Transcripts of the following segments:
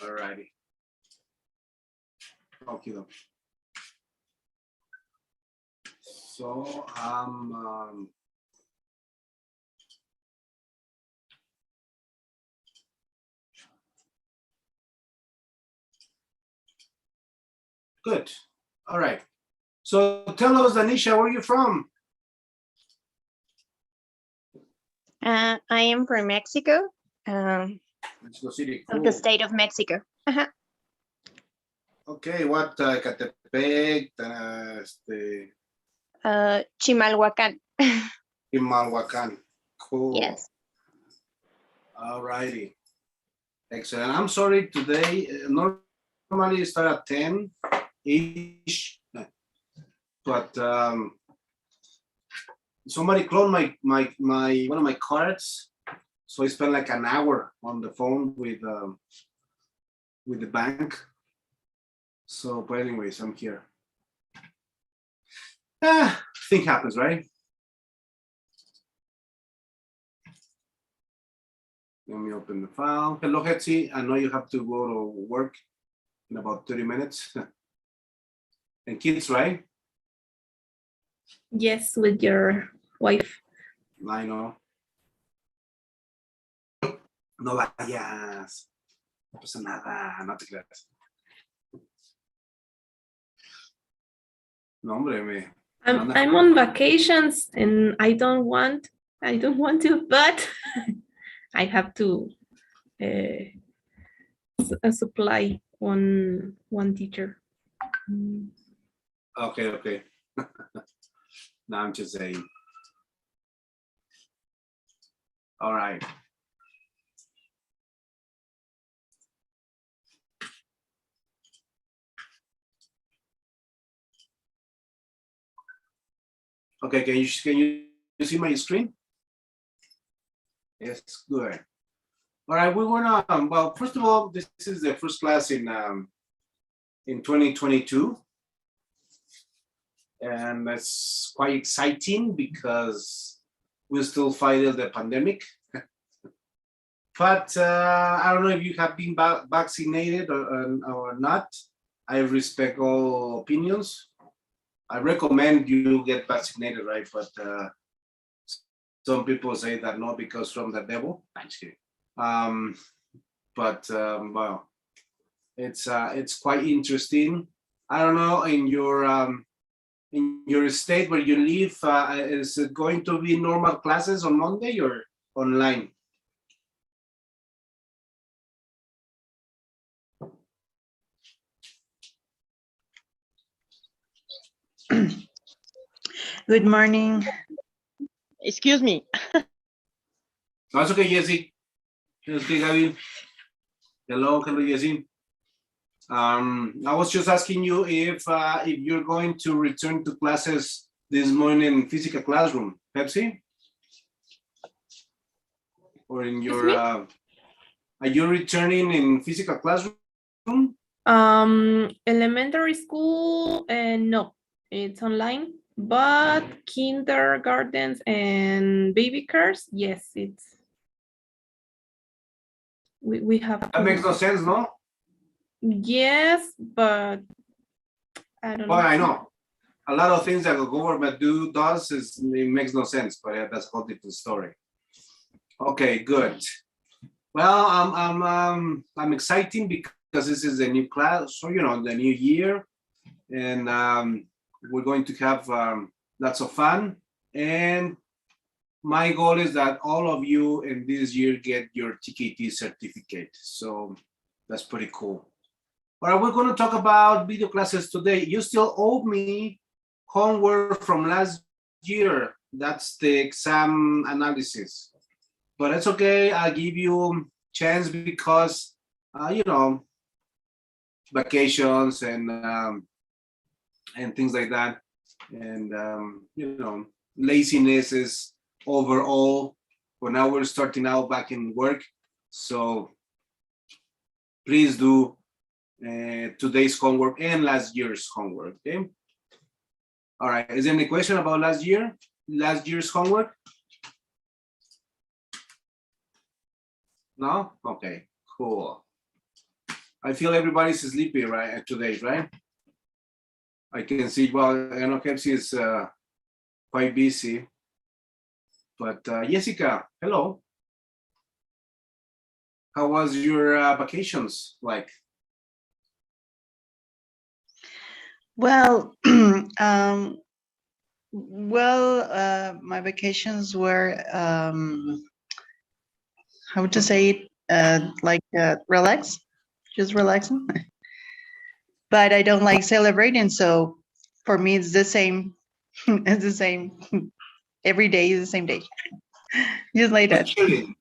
All righty. Okay. So good. All right. So tell us, Anisha, where are you from? I am from Mexico, Mexico City. of Cool. the state of Mexico. Okay, what Catepec, Chimalhuacan. Chimalhuacan. Cool. Yes. All righty. Excellent. I'm sorry today. Normally start at 10-ish, but somebody cloned my one of my cards, so I spent like an hour on the phone with the bank. So, but anyways, I'm here. Thing happens, right? Let me open the file. Hello, Hetzi. I know you have to go to work in about 30 minutes. And kids, right? Yes, with your wife. I know. No vayas. No pasa nada. No te creas. No, hombre, I'm on vacations and I don't want to, but I have to supply one teacher. Okay. No, I'm just saying. All right. Okay, can you see my screen? Yes, good. All right, we want to, well, first of all, this is the first class in 2022. And that's quite exciting because we're still fighting the pandemic. But I don't know if you have been vaccinated or not. I respect all opinions. I recommend you get vaccinated, right? But some people say that no, because from the devil. I'm just kidding. Well, it's quite interesting. I don't know in your state where you live, is it going to be normal classes on Monday or online? Good morning. Excuse me. No, it's okay, Jesse. It's okay, Gaby. Hello, Jesse. I was just asking you if you're going to return to classes this morning in physical classroom, Pepsi? Or in your, are you returning in physical classroom? Elementary school, no, it's online, but kindergartens and baby cars, yes, we have. That makes no sense, no? Yes, but I don't know. Well, I know. A lot of things that the government does it makes no sense, but yeah, that's a whole different story. Okay, good. Well, I'm excited because this is a new class, so the new year, and we're going to have lots of fun. And my goal is that all of you in this year get your TKT certificate. So that's pretty cool. All right, we're going to talk about video classes today. You still owe me homework from last year. That's the exam analysis. But it's okay. I'll give you chance because, vacations and things like that. And, laziness is overall. But now we're starting out back in work. So please do today's homework and last year's homework, okay? All right, is there any question about last year's homework? No? Okay, cool. I feel everybody's sleepy right today, right? I can see, well, I know Kepsi is quite busy. But Jessica, hello. How was your vacations like? Well, my vacations were, how to say it, relax, just relaxing. But I don't like celebrating, so for me it's the same. It's the same. Every day is the same day. Just like that. Chilling.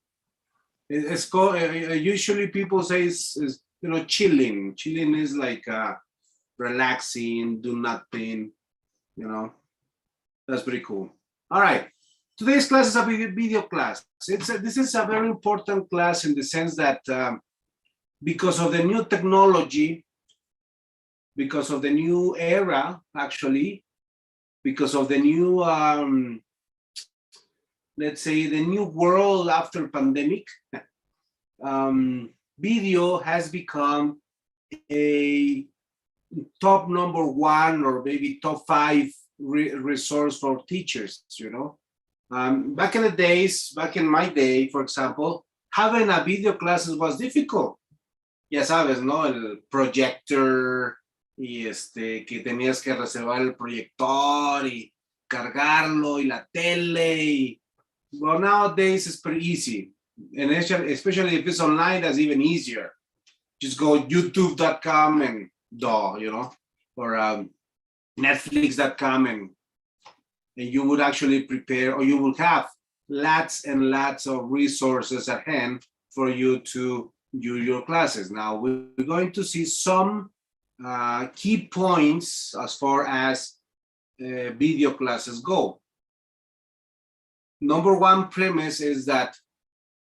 It's called, usually people say it's chilling. Chilling is like relaxing, do nothing, That's pretty cool. All right. Today's class is a video class. This is a very important class in the sense that because of the new technology, because of the new era, actually, because of the new, let's say, the new world after pandemic, video has become a top number one or maybe top 5 resource for teachers, Back in the days, back in my day, for example, having a video classes was difficult. Ya sabes, ¿no? El projector y que tenías que reservar el proyector y cargarlo y la tele. Well, nowadays it's pretty easy. And especially if it's online, that's even easier. Just go youtube.com and or netflix.com and you would actually prepare, or you will have lots and lots of resources at hand for you to do your classes. Now we're going to see some key points as far as video classes go. Number one premise is that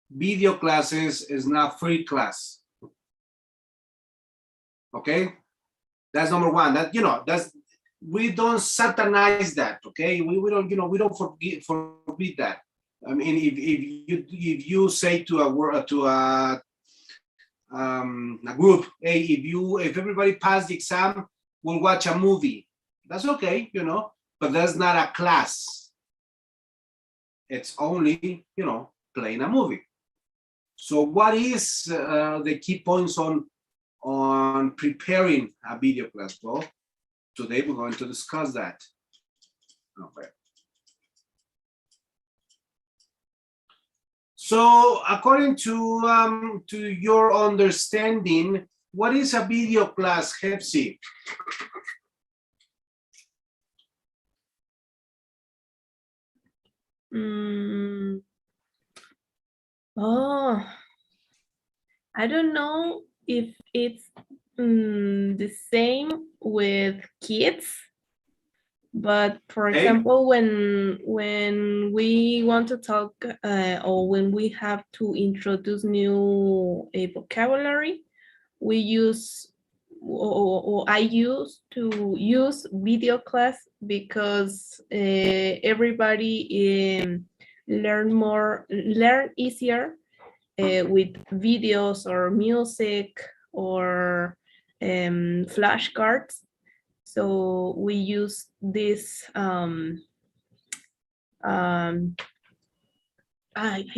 video classes is not free class. Okay, that's number one. That's we don't satanize that. Okay, we don't forbid that. I mean, if you say to a group, hey, if everybody passed the exam, we'll watch a movie. That's okay, but that's not a class. It's only playing a movie. So what is the key points on preparing a video class? Well, today we're going to discuss that. Okay. So according to your understanding, what is a video class, Hepsi? Oh, I don't know if it's the same with kids, but for example, when we want to talk or when we have to introduce new vocabulary, we use or I used to use video class because everybody learn easier with videos or music or flashcards. So we use this I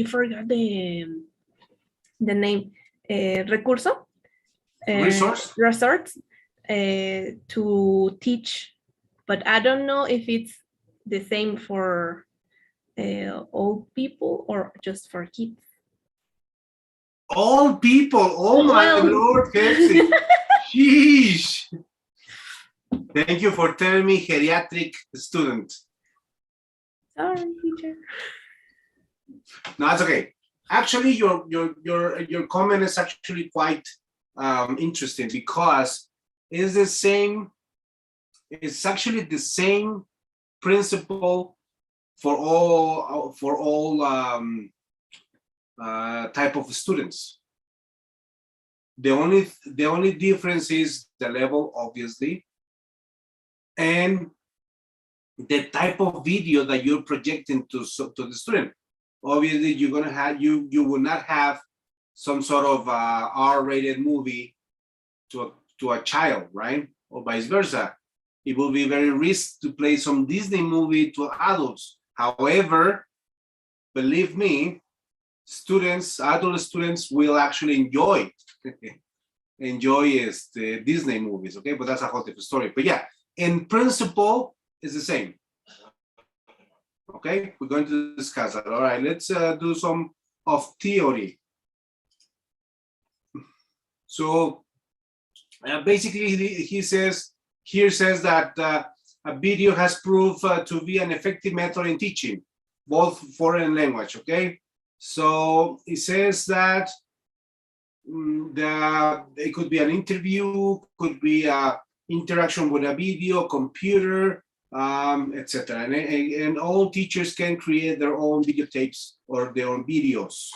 forgot the name, recurso, resource to teach, but I don't know if it's the same for old people or just for kids. Old people, oh my Lord, Pepsi. Sheesh. Thank you for telling me geriatric student. Sorry, teacher. No, that's okay. Actually, your comment is actually quite interesting because it's the same. It's actually the same principle for all type of students. The only difference is the level, obviously, and the type of video that you're projecting to the student. Obviously, you're gonna have you will not have some sort of R-rated movie to a child, right? Or vice versa. It will be very risky to play some Disney movie to adults. However, believe me, adult students will actually enjoy the Disney movies, okay? But that's a whole different story. But yeah, in principle, it's the same. Okay, we're going to discuss that. All right, let's do some of theory. So basically, he says that a video has proved to be an effective method in teaching both foreign language. Okay, so it says that it could be an interview, could be a interaction with a video, computer, etc. And all teachers can create their own videotapes or their own videos.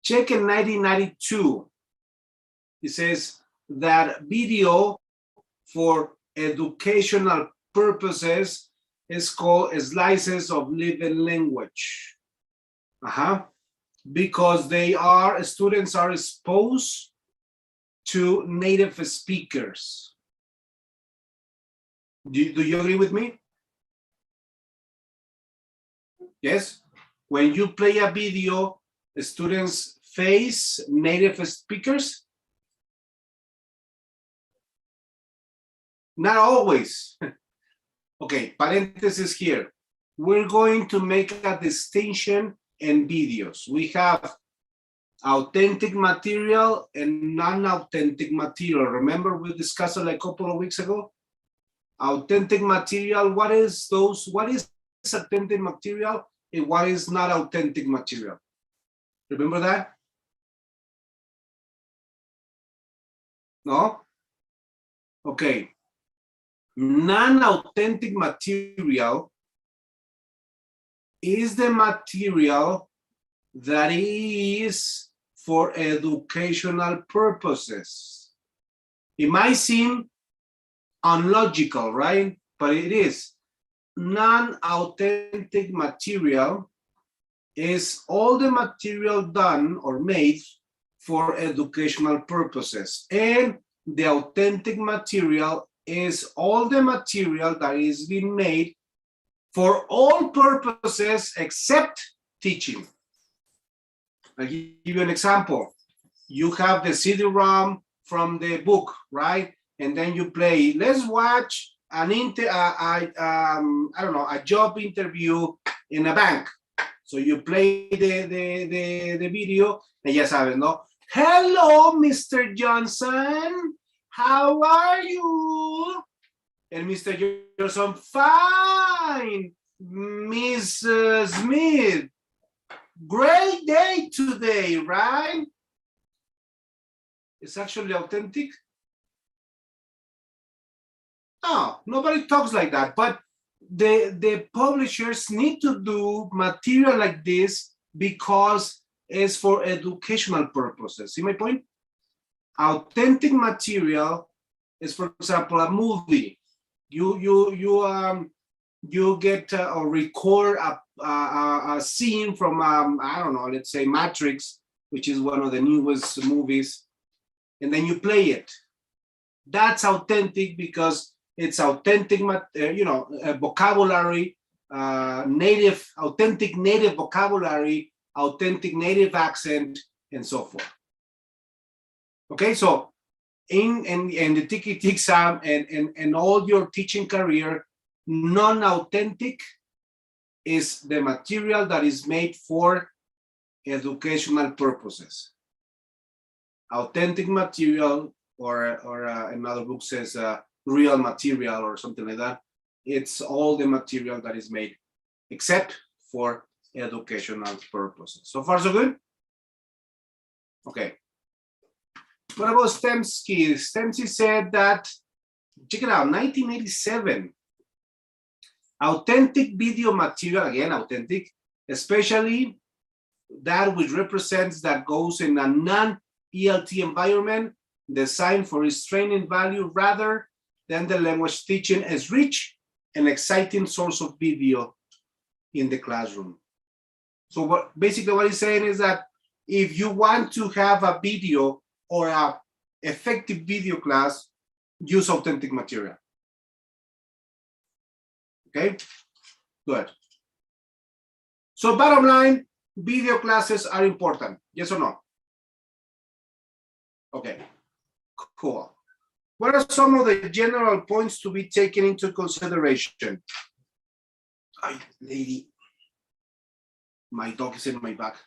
Check in 1992. It says that video for educational purposes is called slices of living language. Because students are exposed to native speakers. Do you agree with me? Yes? When you play a video, the students face native speakers? Not always. Okay, parenthesis here. We're going to make a distinction in videos. We have authentic material and non-authentic material. Remember we discussed it like a couple of weeks ago? Authentic material, what is authentic material and what is not authentic material? Remember that? No? Okay. Non-authentic material is the material that is for educational purposes. It might seem unlogical, right? But it is. Non-authentic material is all the material done or made for educational purposes. And the authentic material is all the material that is being made for all purposes except teaching. I'll give you an example. You have the CD-ROM from the book, right? And then you play, let's watch a job interview in a bank. So you play the video, and ya sabes, ¿no? Hello, Mr. Johnson. How are you? And Mr. Johnson, fine. Miss Smith, great day today, right? It's actually authentic. No, nobody talks like that, but the publishers need to do material like this because it's for educational purposes. See my point? Authentic material is, for example, a movie. You get or record a scene from I don't know, let's say Matrix, which is one of the newest movies, and then you play it. That's authentic because it's authentic, vocabulary, authentic native vocabulary, authentic native accent, and so forth. Okay, so in the TKT exam and all your teaching career, non-authentic is the material that is made for educational purposes. Authentic material, or another book says real material or something like that. It's all the material that is made except for educational purposes. So far, so good? Okay. What about Stemsky? Stemsky said that, check it out, 1987. Authentic video material, again, authentic, especially that which represents that goes in a non-ELT environment designed for its training value rather than the language teaching, is rich and exciting source of video in the classroom. So basically what he's saying is that if you want to have a video or a effective video class, use authentic material. Okay, good. So bottom line, video classes are important. Yes or no? Okay, cool. What are some of the general points to be taken into consideration? Ay, lady, my dog is in my back.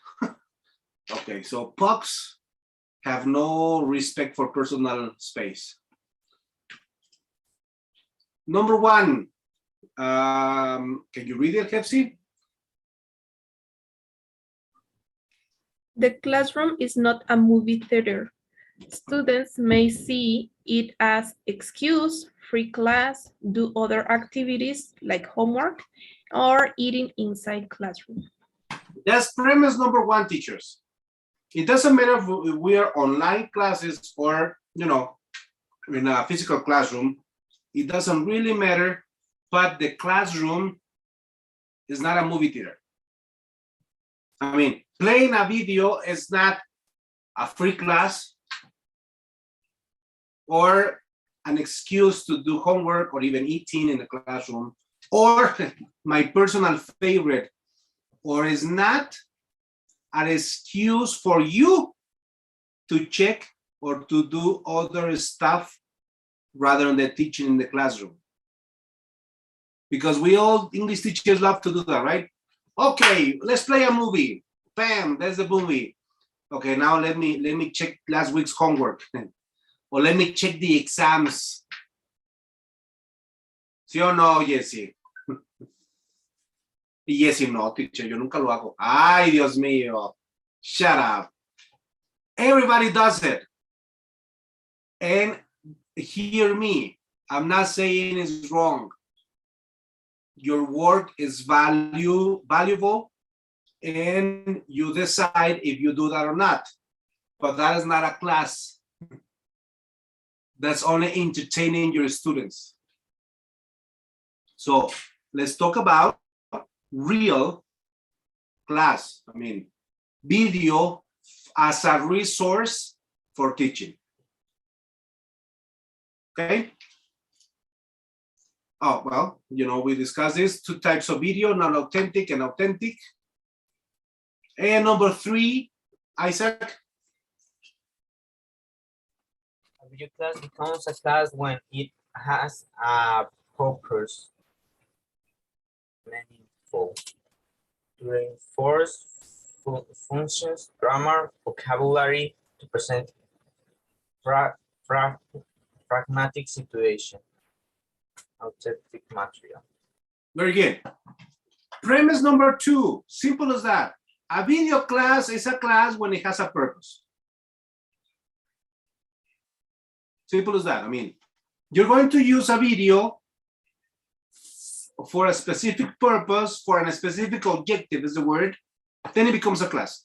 Okay, so pugs have no respect for personal space. Number one, can you read it, Hepsi? The classroom is not a movie theater. Students may see it as excuse, free class, do other activities like homework, or eating inside classroom. That's premise number one, teachers. It doesn't matter if we are online classes or, in a physical classroom. It doesn't really matter, but the classroom is not a movie theater. I mean, playing a video is not a free class or an excuse to do homework or even eating in the classroom, or my personal favorite, or is not an excuse for you to check or to do other stuff rather than teaching in the classroom. Because we all English teachers love to do that, right? Okay, let's play a movie. Bam, there's the movie. Okay, now let me check last week's homework. Or let me check the exams. ¿Sí o no, Jessy? Y Jessy, no, teacher, yo nunca lo hago. Ay, Dios mío. Shut up. Everybody does it. And hear me. I'm not saying it's wrong. Your work is valuable, and you decide if you do that or not. But that is not a class. That's only entertaining your students. So let's talk about real class. I mean, video as a resource for teaching. Okay. Oh, well, we discussed this, 2 types of video, non-authentic and authentic. And number 3, Isaac. A video class becomes a class when it has a purpose, meaningful, to reinforce functions, grammar, vocabulary, to present pragmatic situation, authentic material. Very good. Premise number 2, simple as that. A video class is a class when it has a purpose. Simple as that. I mean, you're going to use a video for a specific purpose, for a specific objective is the word, then it becomes a class.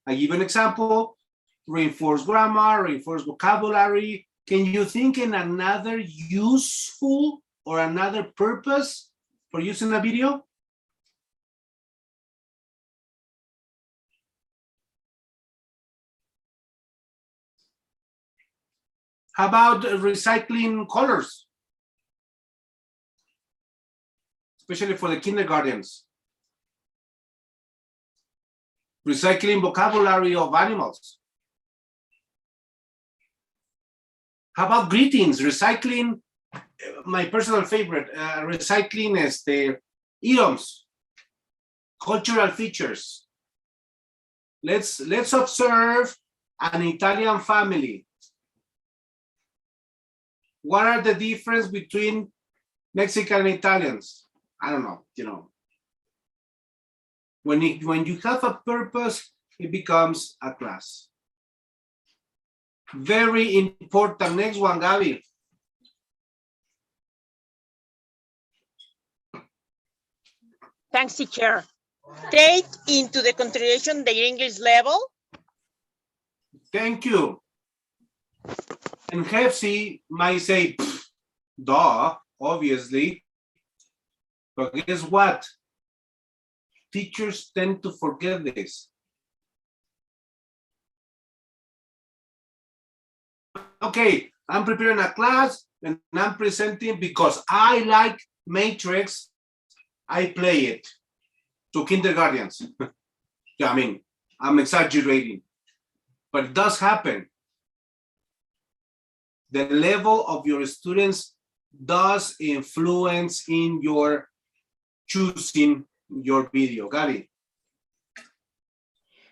I give an example, reinforce grammar, reinforce vocabulary. Can you think in another useful or another purpose for using a video? How about recycling colors? Especially for the kindergartens. Recycling vocabulary of animals. How about greetings? Recycling, my personal favorite, recycling idioms, cultural features. Let's observe an Italian family. What are the difference between Mexican and Italians? I don't know, When you have a purpose, it becomes a class. Very important. Next one, Gaby. Thanks, teacher. Take into the consideration their English level. Thank you. And Hefsi might say, duh, obviously. But guess what? Teachers tend to forget this. okay, I'm preparing a class and I'm presenting because I like Matrix, I play it to kindergartens. Yeah, I mean, I'm exaggerating, but it does happen. The level of your students does influence in your choosing your video. Got it?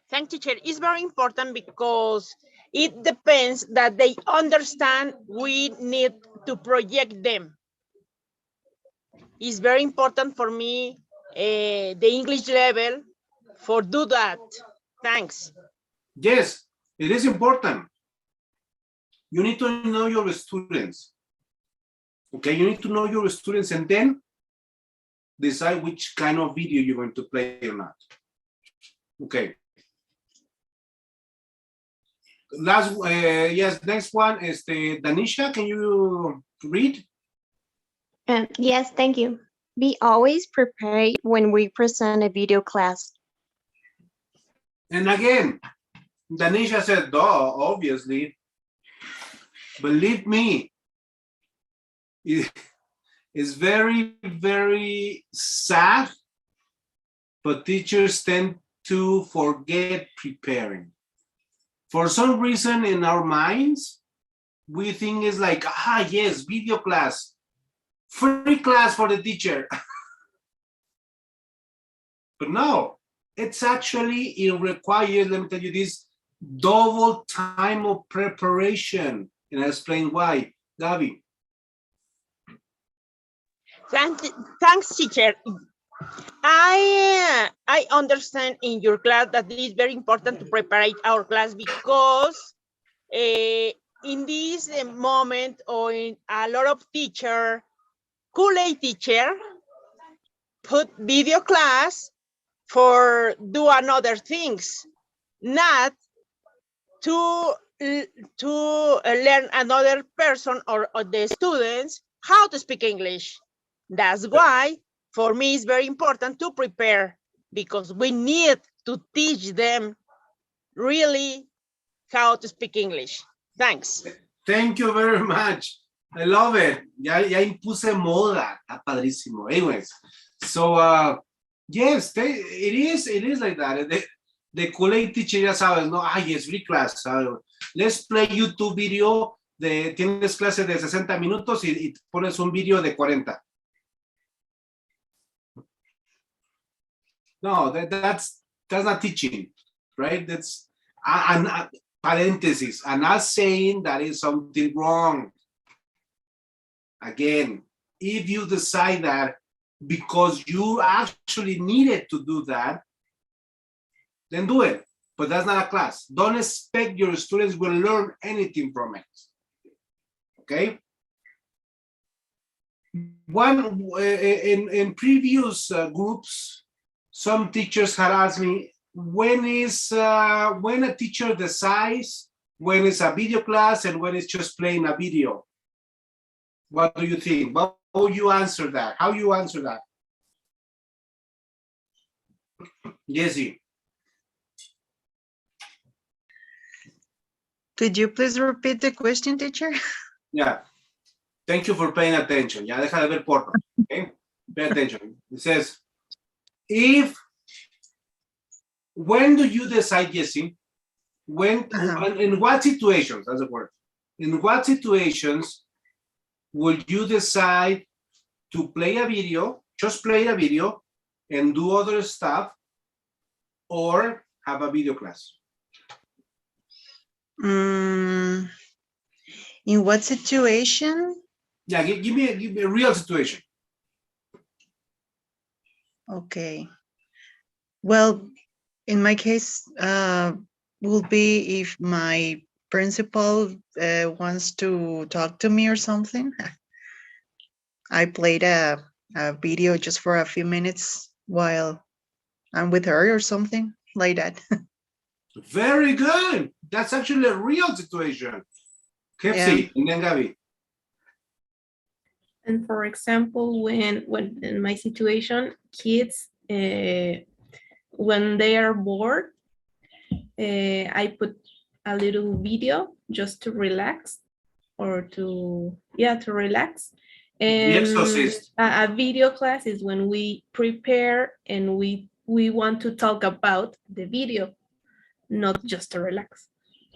Thank you, teacher. It's very important because it depends that they understand we need to project them. It's very important for me, the English level, for do that. Thanks. Yes, it is important. You need to know your students. Okay, you need to know your students and then decide which kind of video you're going to play or not. Okay. Last, yes, next one is the Danisha. Can you read? Yes, thank you. Be always prepared when we present a video class. And again, Danisha said, duh, obviously. Believe me, it's very, very sad, but teachers tend to forget preparing. For some reason in our minds, we think it's like, yes, video class, free class for the teacher. But no, it's actually, it requires, let me tell you this, double time of preparation. And I'll explain why. Gabi. Thanks, teacher. I understand in your class that it is very important to prepare our class because in this moment or in a lot of Kool-Aid teacher put video class for do another things, not to learn another person or the students how to speak English. That's why for me it's very important to prepare because we need to teach them really how to speak English. Thanks. Thank you very much. I love it. Ya impuse moda. Está padrísimo. Anyways, so yes, it is like that. The Kool-Aid teacher, ya sabes, ¿no? Yes, free class. Let's play YouTube video. Tienes clase de 60 minutos y pones un video de 40. No, that's not teaching, right? That's parentheses. I'm not saying that is something wrong. Again, if you decide that because you actually needed to do that, then do it. But that's not a class. Don't expect your students will learn anything from it. Okay? One in previous groups, some teachers had asked me, when a teacher decides when it's a video class and when it's just playing a video? What do you think? How you answer that? How you answer that? Jesse. Could you please repeat the question, teacher? Yeah. Thank you for paying attention. Ya deja de ver porno. Okay? Pay attention. It says, when do you decide, Jesse? In what situations, that's the word. In what situations would you decide to play a video, just play a video and do other stuff or have a video class? In what situation? Yeah, give me a real situation. Okay. Well, in my case, will be if my principal wants to talk to me or something. I played a video just for a few minutes while I'm with her or something like that. Very good. That's actually a real situation. Kepsi, and then Gabi. And for example, when in my situation, kids, when they are bored, I put a little video just to relax or to relax. The And Exorcist. a video class is when we prepare and we want to talk about the video, not just to relax.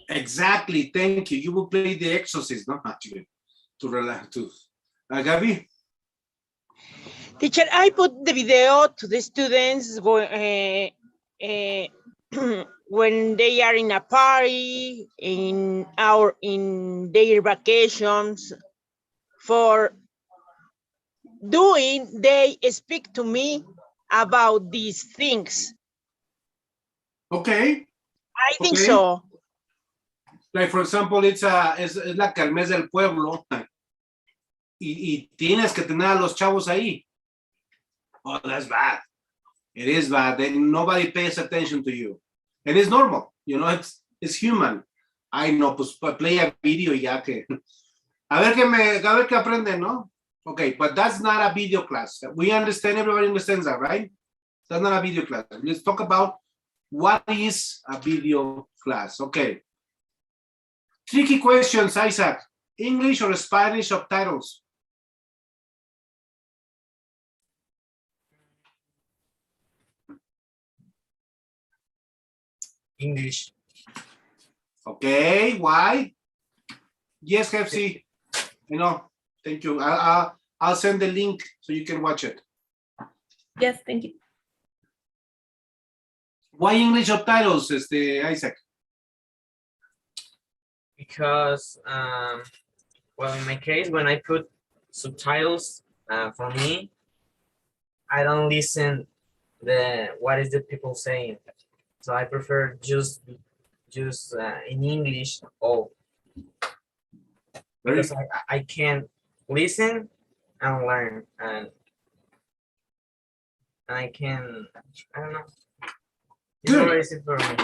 Exactly. Thank you. You will play The Exorcist, no? Actually, to relax. To Gabi. Teacher, I put the video to the students when they are in a party, in their vacations, for they speak to me about these things. Okay. I think Okay. so. Like, for example, es la kermés del pueblo y tienes que tener a los chavos ahí. Oh, that's bad. It is bad. Then nobody pays attention to you. And it's normal. You know, it's human. I know, pues play a video ya que. A ver qué aprenden, ¿no? Okay, but that's not a video class. We understand, everybody understands that, right? That's not a video class. Let's talk about what is a video class. Okay. Tricky questions, Isaac. English or Spanish subtitles? English. Okay, why? Yes, Hefsi. You know, thank you. I'll send the link so you can watch it. Yes, thank you. Why English subtitles, Isaac? Because, well, in my case, when I put subtitles, for me, I don't listen what is the people saying. So I prefer just in English. Because I can listen and learn, and I don't know. It's Good. very easy for me.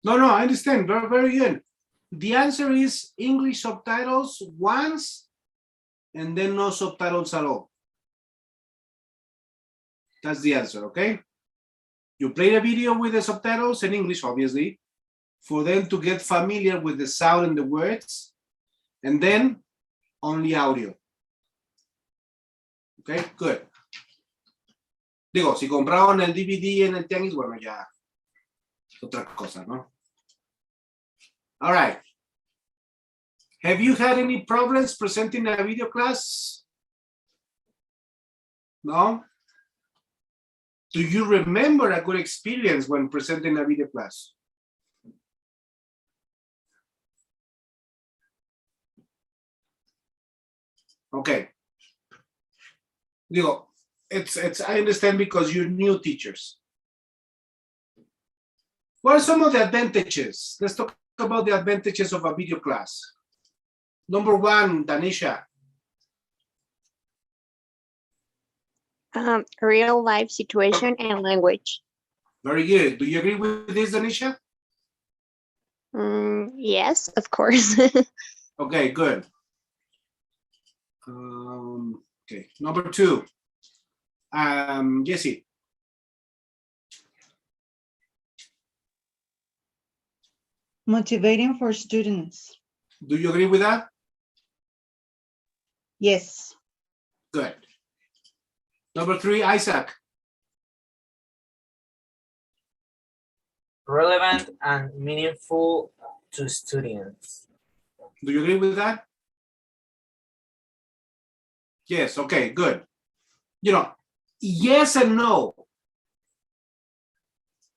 No, I understand. Very, very good. The answer is English subtitles once and then no subtitles at all. That's the answer, okay? You play the video with the subtitles in English, obviously, for them to get familiar with the sound and the words, and then only audio. Okay, good. Digo, si compraron el DVD en el tianguis, bueno, ya otra cosa, ¿no? All right. Have you had any problems presenting a video class? No? Do you remember a good experience when presenting a video class? Okay. Digo, I understand because you're new teachers. What are some of the advantages? Let's talk about the advantages of a video class. Number one, Danisha. Real life situation and language. Very good. Do you agree with this, Danisha? Yes, of course. Okay, good. Okay, number two, Jessie. Motivating for students. Do you agree with that? Yes. Good. Number three, Isaac. Relevant and meaningful to students. Do you agree with that? Yes, okay, good. You know, yes and no.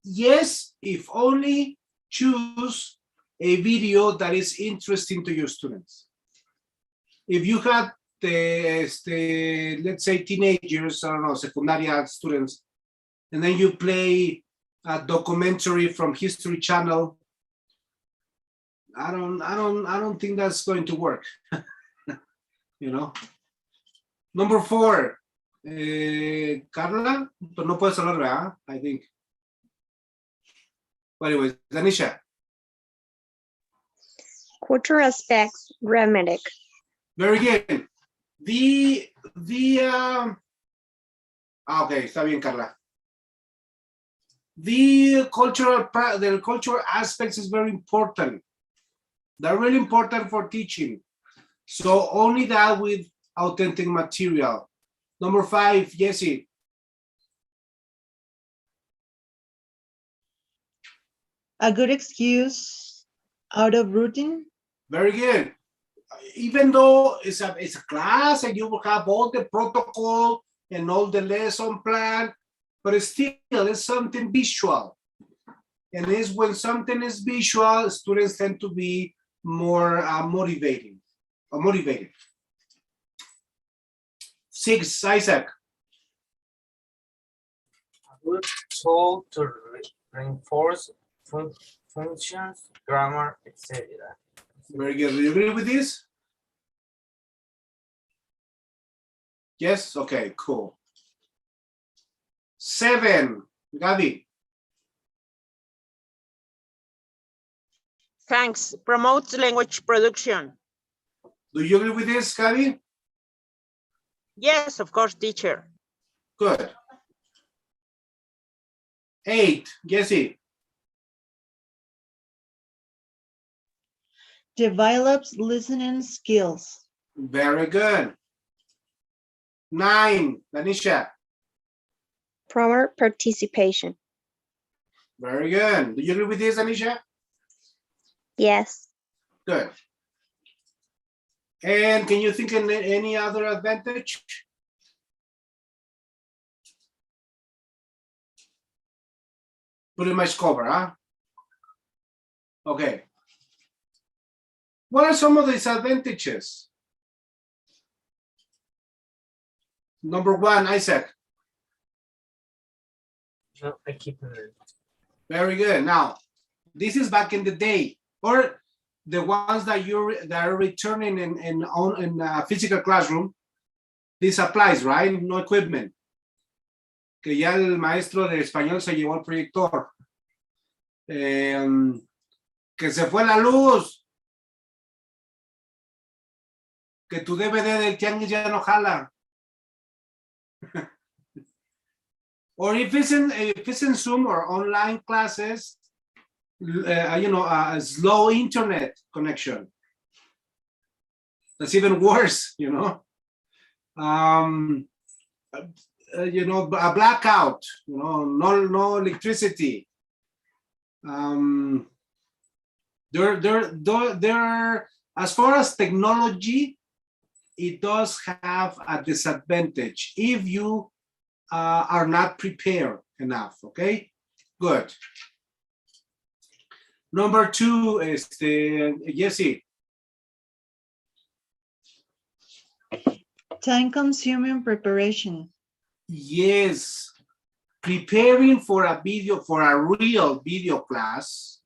Yes, if only choose a video that is interesting to your students. If you had let's say teenagers, I don't know, secundaria students, and then you play a documentary from History Channel, I don't think that's going to work. You know. Number four, Carla, but no puedes hablar, ¿verdad? I think. But anyways, Danisha. Cultural aspects, dramatic. Very good. Okay, está bien, Carla. The cultural aspects is very important. They're really important for teaching. So only that with authentic material. Number 5, Jesse. A good excuse out of routine. Very good. Even though it's a class and you will have all the protocol and all the lesson plan, but it's still it's something visual. And it's when something is visual, students tend to be more motivated. 6, Isaac. A good tool to reinforce functions, grammar, etc. Very good. Do you agree with this? Yes? Okay, cool. 7, Gabi. Thanks. Promotes language production. Do you agree with this, Gabi? Yes, of course, teacher. Good. 8, Jesse. Develops listening skills. Very good. 9, Lanisha. Promote participation. Very good. Do you agree with this, Anisha? Yes. Good. And can you think of any other advantage? Pretty much cover, huh? Okay. What are some of the disadvantages? Number 1, Isaac. No, I keep it. Very good. Now, this is back in the day, or the ones that are returning in physical classroom. This applies, right? No equipment. Que ya el maestro de español se llevó el proyector. Que se fue la luz. Que tu DVD del tianguis ya no jala. Or if it's in Zoom or online classes, a slow internet connection. That's even worse, a blackout, no electricity. There, as far as technology, it does have a disadvantage if you are not prepared enough, okay? Good. Number 2, Jesse. Time-consuming preparation. Yes, preparing for a real video class,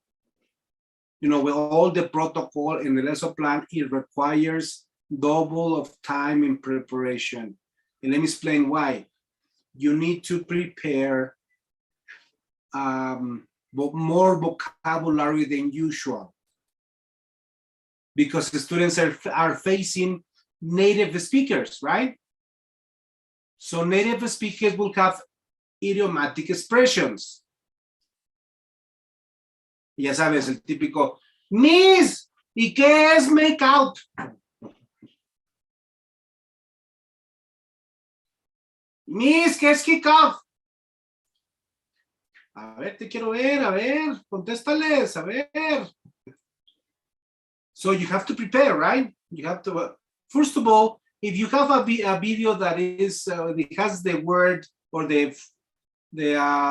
with all the protocol and the lesson plan, it requires double of time in preparation. And let me explain why. You need to prepare more vocabulary than usual because the students are facing native speakers, right? So native speakers will have idiomatic expressions. Ya sabes, el típico, Miss, ¿y qué es make out? Miss, ¿qué es kick off? A ver, te quiero ver, a ver, contéstales, a ver. So you have to prepare, right? You have to, first of all, if you have a video that it has the word or the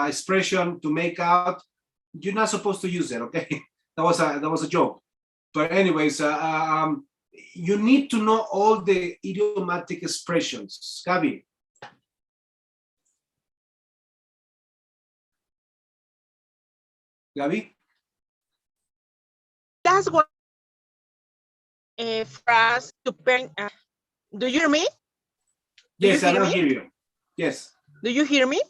expression to make out, you're not supposed to use it, okay? That was a joke. But anyways, you need to know all the idiomatic expressions. Gabi. Gabi? That's what for us to parent. Do you hear me? Yes, I don't hear you. Yes. Do you hear me?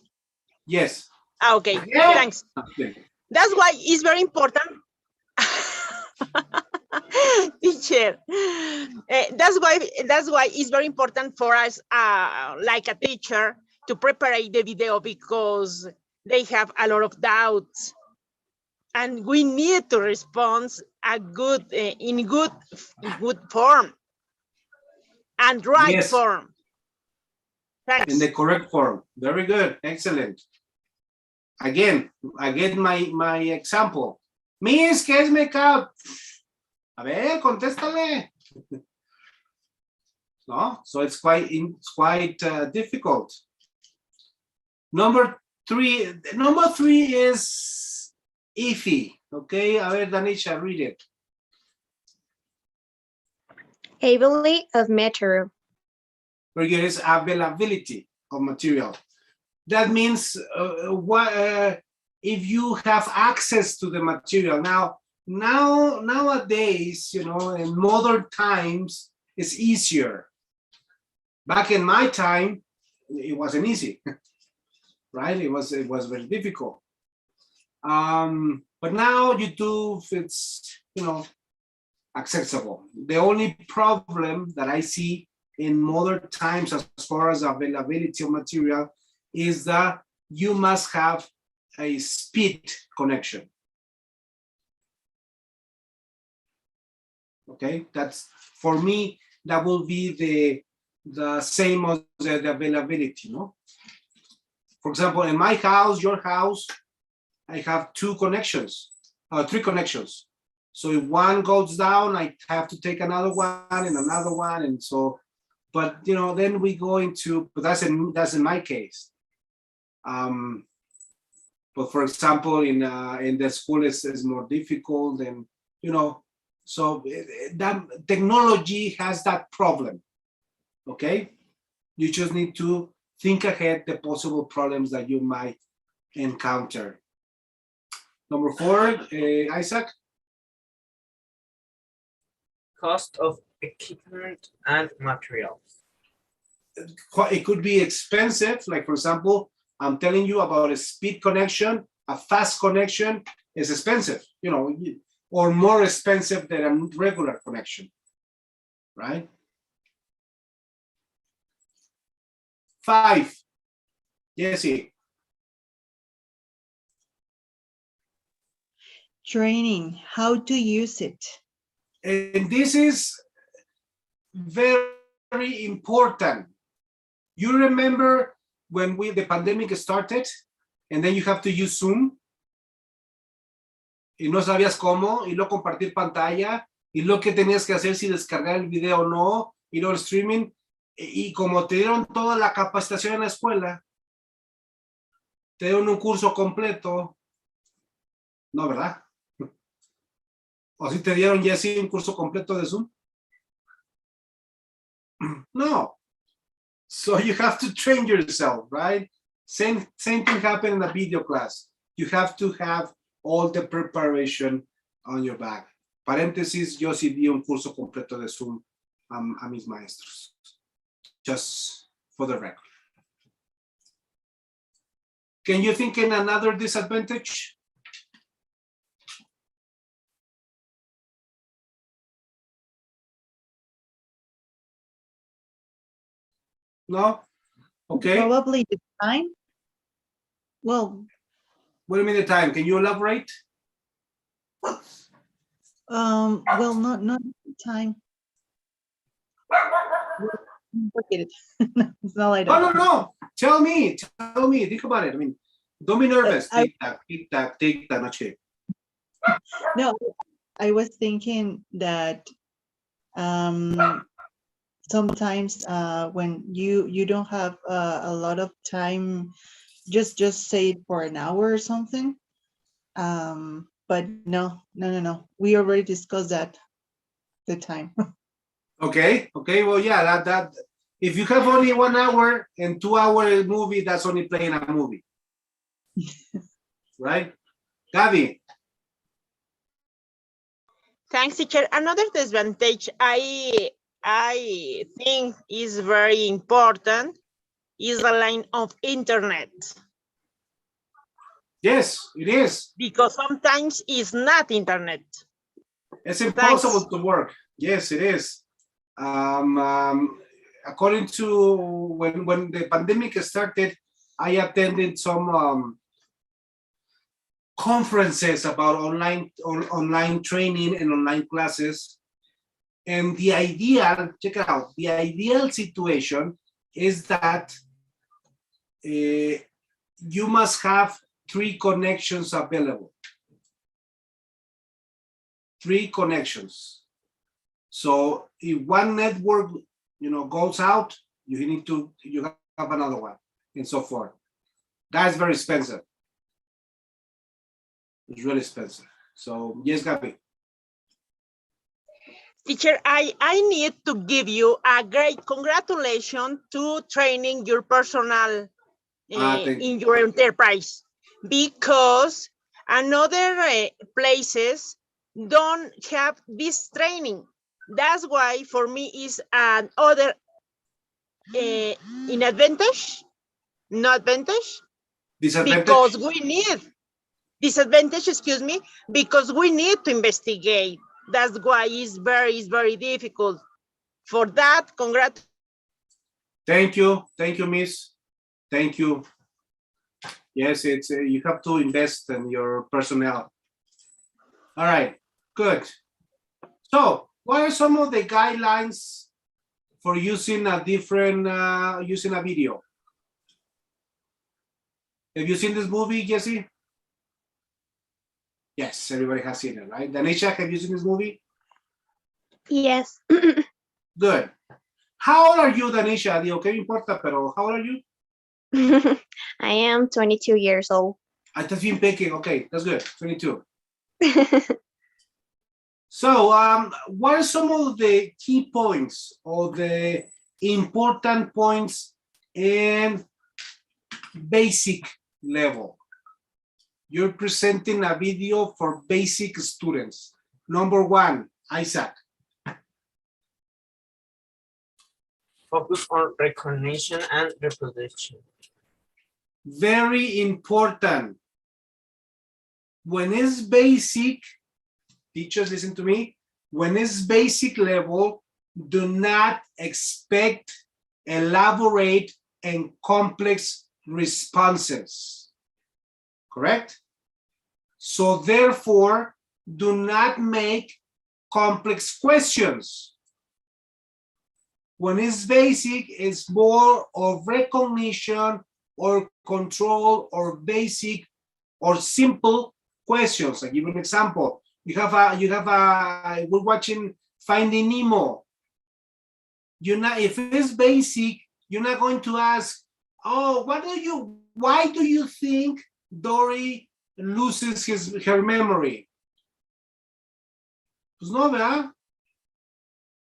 Yes. Okay, Yeah. thanks. Okay. That's why it's very important. Teacher, that's why it's very important for us, like a teacher, to prepare the video because they have a lot of doubts, and we need to respond in good form. and right Yes. form. Thanks. In the correct form. Very good. Excellent. Again, I get my example. Miss, ¿qué es makeup? A ver, contéstale. No, so it's quite difficult. Number three is iffy. Okay, a ver, Danisha, read it. Availability of material. Very good. It's availability of material. That means if you have access to the material. Nowadays, you know, in modern times, it's easier. Back in my time, it wasn't easy, right? It was very difficult. But now YouTube, it's, you know, accessible. The only problem that I see in modern times as far as availability of material is that you must have a speed connection. Okay, that's, for me, that will be the same as the availability, no? For example, in my house, your house, I have three connections. So if one goes down, I have to take another one and another one, and so, but you know, then we go into, but that's in my case. But for example, in the school is more difficult, and you know, so that technology has that problem. Okay, you just need to think ahead the possible problems that you might encounter. Number 4, Isaac. Cost of equipment and materials. It could be expensive, like for example, I'm telling you about a speed connection, a fast connection is expensive, you know, or more expensive than a regular connection, right? 5, Jesse. Training, how to use it. And this is very important. You remember when the pandemic started, and then you have to use Zoom, y no sabías cómo, y luego compartir pantalla, y lo que tenías que hacer si descargar el video o no, y luego el streaming, y como te dieron toda la capacitación en la escuela, te dieron un curso completo, no, ¿verdad? ¿O si te dieron ya sí un curso completo de Zoom? No. So you have to train yourself, right? Same thing happened in a video class. You have to have all the preparation on your back. Paréntesis, yo sí di un curso completo de Zoom a mis maestros. Just for the record. Can you think in another disadvantage? No? Okay. Probably the time. Well, What do you mean the time? Can you elaborate? well, not time. Forget it. It's not like that. No. Tell me. Think about it. I mean, don't be nervous. Take that, not shit. No, I was thinking that sometimes when you don't have a lot of time, just say it for an hour or something. But no. We already discussed that, the time. Okay. Well, yeah, that if you have only 1 hour and 2 hour movie, that's only playing a movie. Right? Gabi. Thanks, teacher. Another disadvantage I think is very important is the line of internet. Yes, it is. Because sometimes it's not internet. It's impossible to work. Yes, it is. According to when the pandemic started, I attended some conferences about online training and online classes. And the ideal, check it out, the ideal situation is that you must have 3 connections available. 3 connections. So if one network, goes out, you have another one, and so forth. That's very expensive. It's really expensive. So yes, Gabby. Teacher, I need to give you a great congratulations to training your personnel in your enterprise, because another places don't have this training. That's why for me is an other in advantage, not advantage, Disadvantage? because we need disadvantage, excuse me, because we need to investigate. That's why it's very difficult. For that, congrats. Thank you, Miss. Thank you. Yes, it's you have to invest in your personnel. All right, good. So, what are some of the guidelines for using a different using a video? Have you seen this movie, Jesse? Yes, everybody has seen it, right? Danisha, have you seen this movie? Yes. Good. How old are you, Danisha? Digo, ¿qué me importa? Pero how old are you? I am 22 years old. I estás bien pequeño. Okay, that's good. 22. So, what are some of the key points or the important points in basic level? You're presenting a video for basic students. Number 1, Isaac. Focus on recognition and reproduction. Very important. When it's basic, teachers, listen to me. When it's basic level, do not expect elaborate and complex responses. Correct? So therefore, do not make complex questions. When it's basic, it's more of recognition or control or basic or simple questions. I give you an example. We're watching Finding Nemo. If it's basic, you're not going to ask, oh, why do you think Dory loses her memory? Pues no, ¿verdad?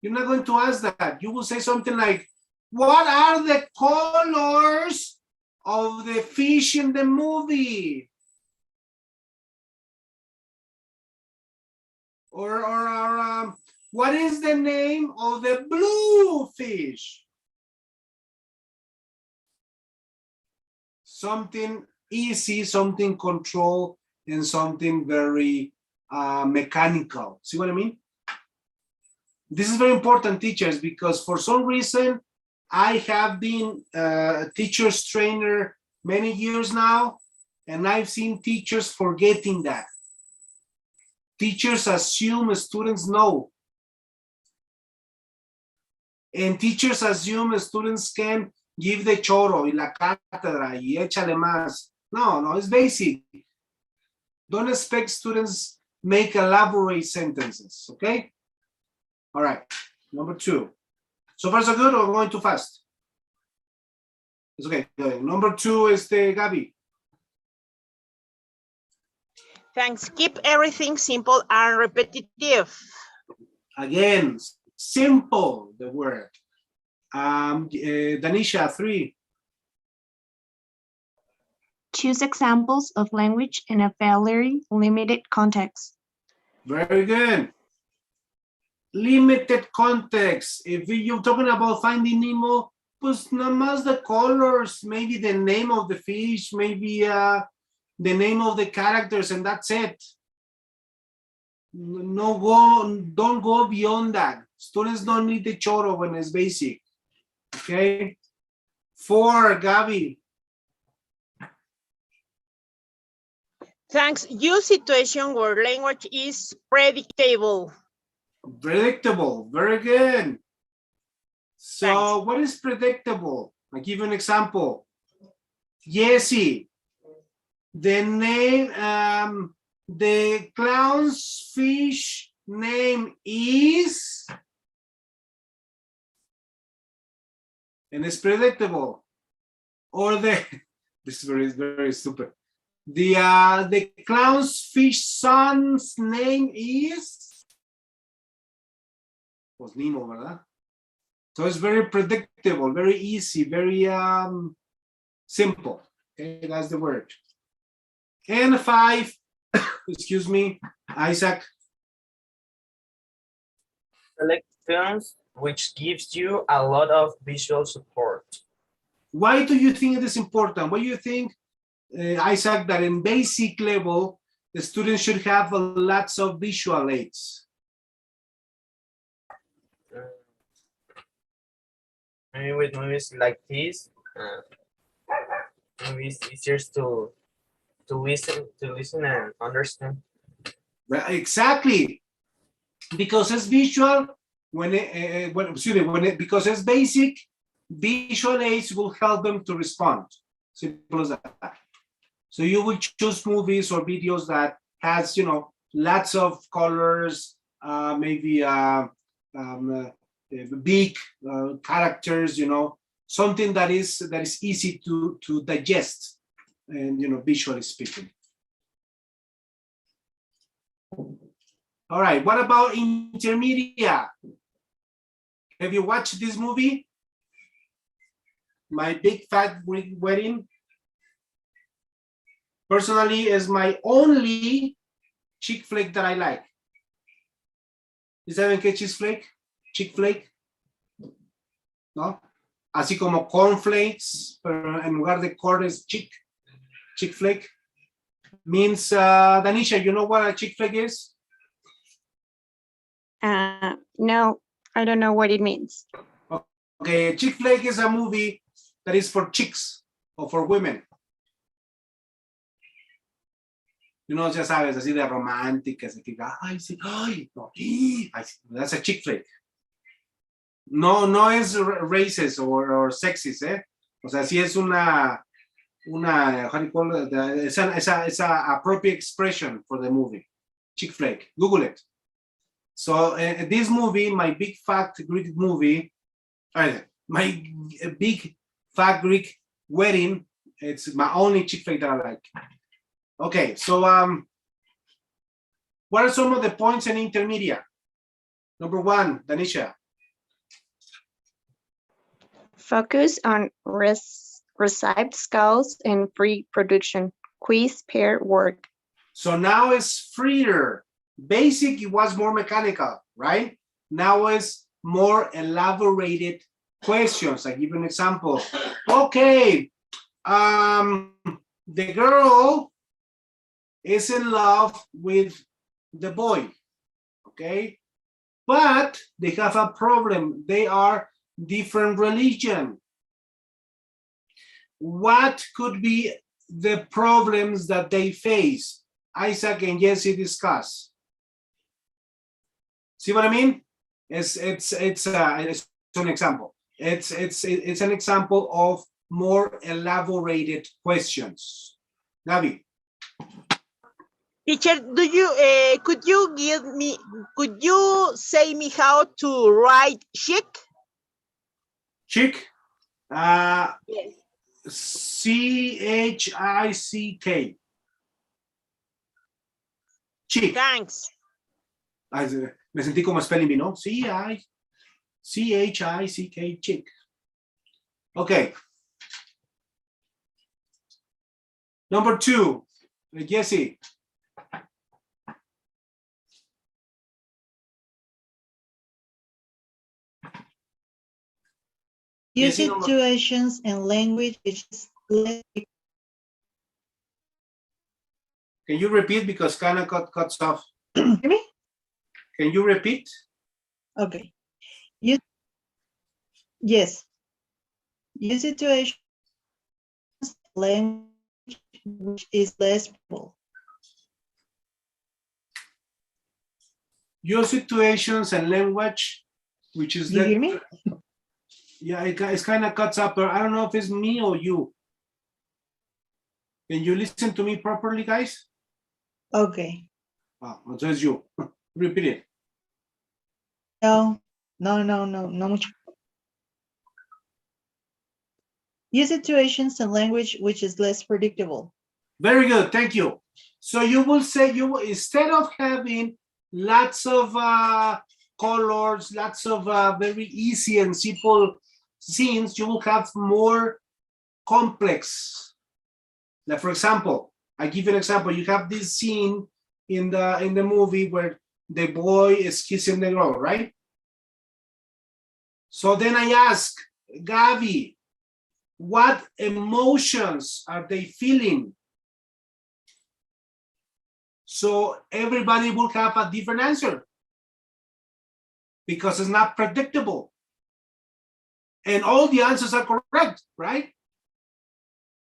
You're not going to ask that. You will say something like, what are the colors of the fish in the movie? Or what is the name of the blue fish? Something easy, something controlled, and something very mechanical. See what I mean? This is very important, teachers, because for some reason, I have been a teacher's trainer many years now, and I've seen teachers forgetting that. Teachers assume students know. And teachers assume students can give the choro y la cátedra y échale más. No, it's basic. Don't expect students make elaborate sentences, okay? All right, number 2. So far so good, or going too fast? It's okay, good. Number 2 is the Gabi. Thanks. Keep everything simple and repetitive. Again, simple, the word. Danisha, 3. Choose examples of language in a fairly limited context. Very good. Limited context. If you're talking about Finding Nemo, pues nada más the colors, maybe the name of the fish, maybe the name of the characters, and that's it. Don't go beyond that. Students don't need the choro when it's basic. Okay. 4, Gabi. Thanks. Use situation where language is predictable. Predictable. Very good. So Thanks. what is predictable? I'll give you an example. Jesse, the name, the clown's fish name is, and it's predictable. Or this is very, very stupid. The clown's fish son's name is, pues Nemo, ¿verdad? So it's very predictable, very easy, very simple. Okay, that's the word. And 5, excuse me, Isaac. Select films which gives you a lot of visual support. Why do you think it is important? Why do you think, Isaac, that in basic level, the students should have lots of visual aids? Maybe with movies like this, maybe it's easier to listen and understand. Well, exactly, because it's visual. Because it's basic, visual aids will help them to respond. Simple as that. So you will choose movies or videos that has, lots of colors, maybe big characters, something that is easy to digest, and visually speaking. All right, what about intermedia? Have you watched this movie? My Big Fat Greek Wedding. Personally, is my only chick flick that I like. ¿Saben qué chick flick? Chick flick, ¿no? Así como cornflakes, pero en lugar de corn es chick flick. Means, Danisha, you know what a chick flick is? No, I don't know what it means. Okay, chick flick is a movie that is for chicks or for women. Ya sabes, así de románticas, que ay, sí, ay, no, ay, that's a chick flick. No es racist or sexist, ¿eh? O sea, sí es una how do you call it? It's a appropriate expression for the movie. Chick flick, Google it. So this movie, my Big Fat Greek movie, my Big Fat Greek Wedding, it's my only chick flick that I like. Okay, so what are some of the points in intermedia? Number 1, Danisha. Focus on received scales and free production. Quiz pair work. So now it's freer. Basic, it was more mechanical, right? Now it's more elaborated questions. I give you an example. Okay, the girl is in love with the boy, okay? But they have a problem. They are different religion. What could be the problems that they face? Isaac and Jesse discuss. See what I mean? It's an example. It's an example of more elaborated questions. Gabi. Teacher, could you say me how to write chick? Chick? Yes. C-H-I-C-K. Chick. Thanks. Me sentí como spelling bee, ¿no? C-H-I-C-K, chick. Okay. Number 2, Jesse. Use Jesse, number- situations and language which is less. Can you repeat because kind of cuts off? Hear me? Can you repeat? Okay. Yes. Use situations language which is less probable. Use situations and language, which is You hear me? Yeah, it's kind of cuts up. I don't know if it's me or you. Can you listen to me properly, guys? Okay. Oh, so it's you. Repeat it. No, no mucho. Use situations and language which is less predictable. Very good, thank you. So you will say, instead of having lots of colors, lots of very easy and simple scenes, you will have more complex. Like for example, I give you an example. You have this scene in the movie where the boy is kissing the girl, right? So then I ask Gabi, what emotions are they feeling? So everybody will have a different answer because it's not predictable. And all the answers are correct, right?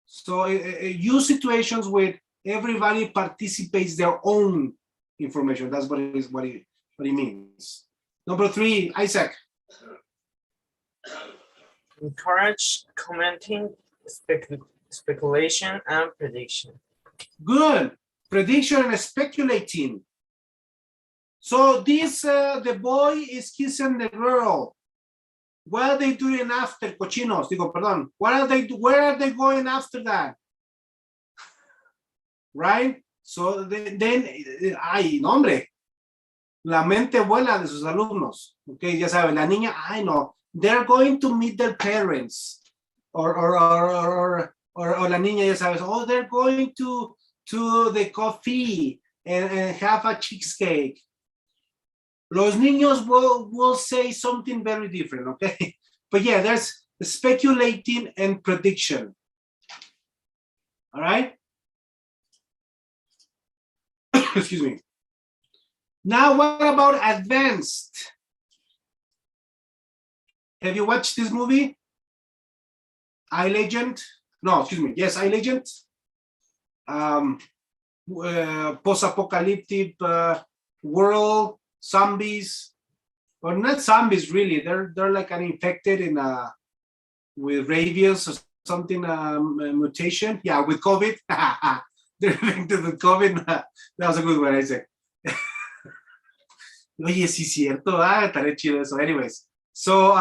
So use situations where everybody participates their own information. That's what it means. Number 3, Isaac. Encourage commenting, speculation, and prediction. Good. Prediction and speculating. So this, the boy is kissing the girl. What are they doing after, cochinos? Digo, perdón. Where are they going after that? Right? So then, ay, no, hombre. La mente vuela de sus alumnos. Okay, ya saben, la niña, ay, no. They're going to meet their parents. Or la niña, ya sabes, oh, they're going to the coffee and have a cheesecake. Los niños will say something very different, okay? But yeah, there's speculating and prediction. All right? Excuse me. Now, what about advanced? Have you watched this movie? iLegend? No, excuse me. Yes, iLegend. Post-apocalyptic world, zombies, or not zombies really. They're like an infected in with rabies or something, mutation. Yeah, with COVID. They're infected with COVID. That was a good one, Isaac. Oye, sí, cierto. Estaré chido eso. Anyways, so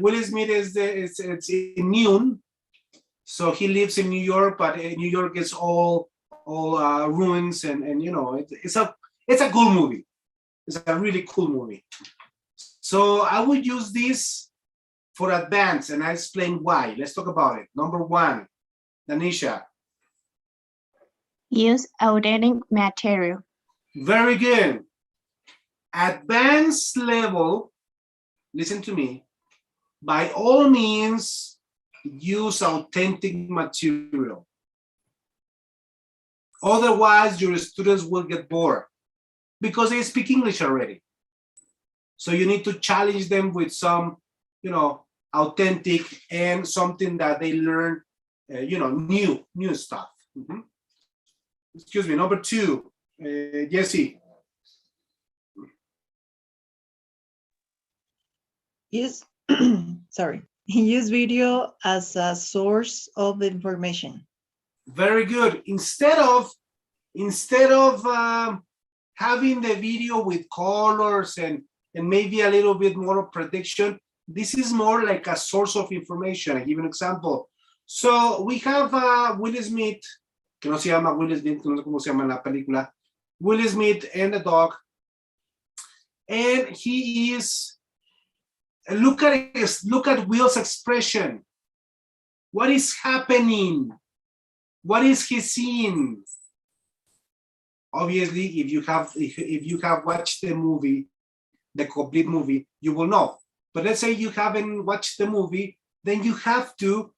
Will Smith it's immune. So he lives in New York, but New York is all ruins, and you know, it's a cool movie. It's a really cool movie. So I would use this for advanced, and I explain why. Let's talk about it. Number 1, Danisha. Use authentic material. Very good. Advanced level, listen to me, by all means, use authentic material. Otherwise, your students will get bored because they speak English already. So you need to challenge them with some, you know, authentic and something that they learn, you know, new stuff. Excuse me, number 2, Jesse. Use, sorry, use video as a source of information. Very good. Instead of having the video with colors and maybe a little bit more of prediction, this is more like a source of information. I give you an example. So we have Will Smith, que no se llama Will Smith, no sé cómo se llama en la película, Will Smith and the dog, and he is, look at Will's expression. What is happening? What is he seeing? Obviously, if you have watched the movie, the complete movie, you will know. But let's say you haven't watched the movie, then you have to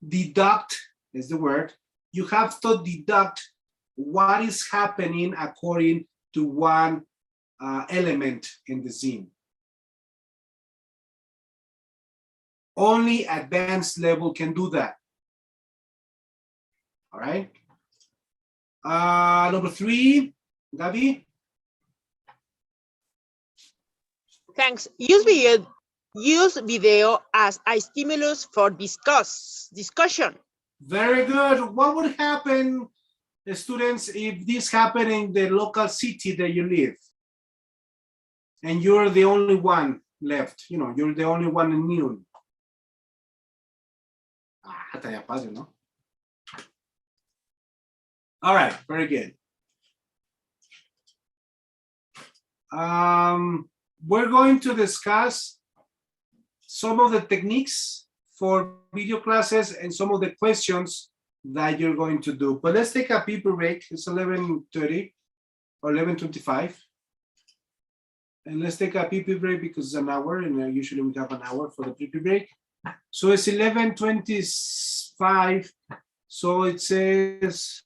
deduct, is the word, you have to deduct what is happening according to one element in the scene. Only advanced level can do that. All right. Number 3, Gabi. Thanks. Use video as a stimulus for discussion. Very good. What would happen, students, if this happened in the local city that you live? And you're the only one left, you know, you're the only one in noon. Estaría fácil, ¿no? All right, very good. We're going to discuss some of the techniques for video classes and some of the questions that you're going to do. But let's take a people break. It's 11:30 or 11:25. And let's take a pee break because it's an hour, and usually we have an hour for the pee break. So it's 11:25. So it says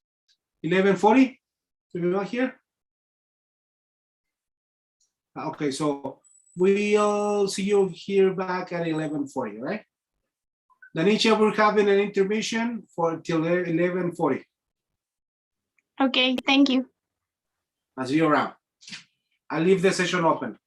11:40. Do you know here? Okay, so we'll see you here back at 11:40, right? Danisha, we're having an intermission for till 11:40. Okay, thank you. I'll see you around. I'll leave the session open.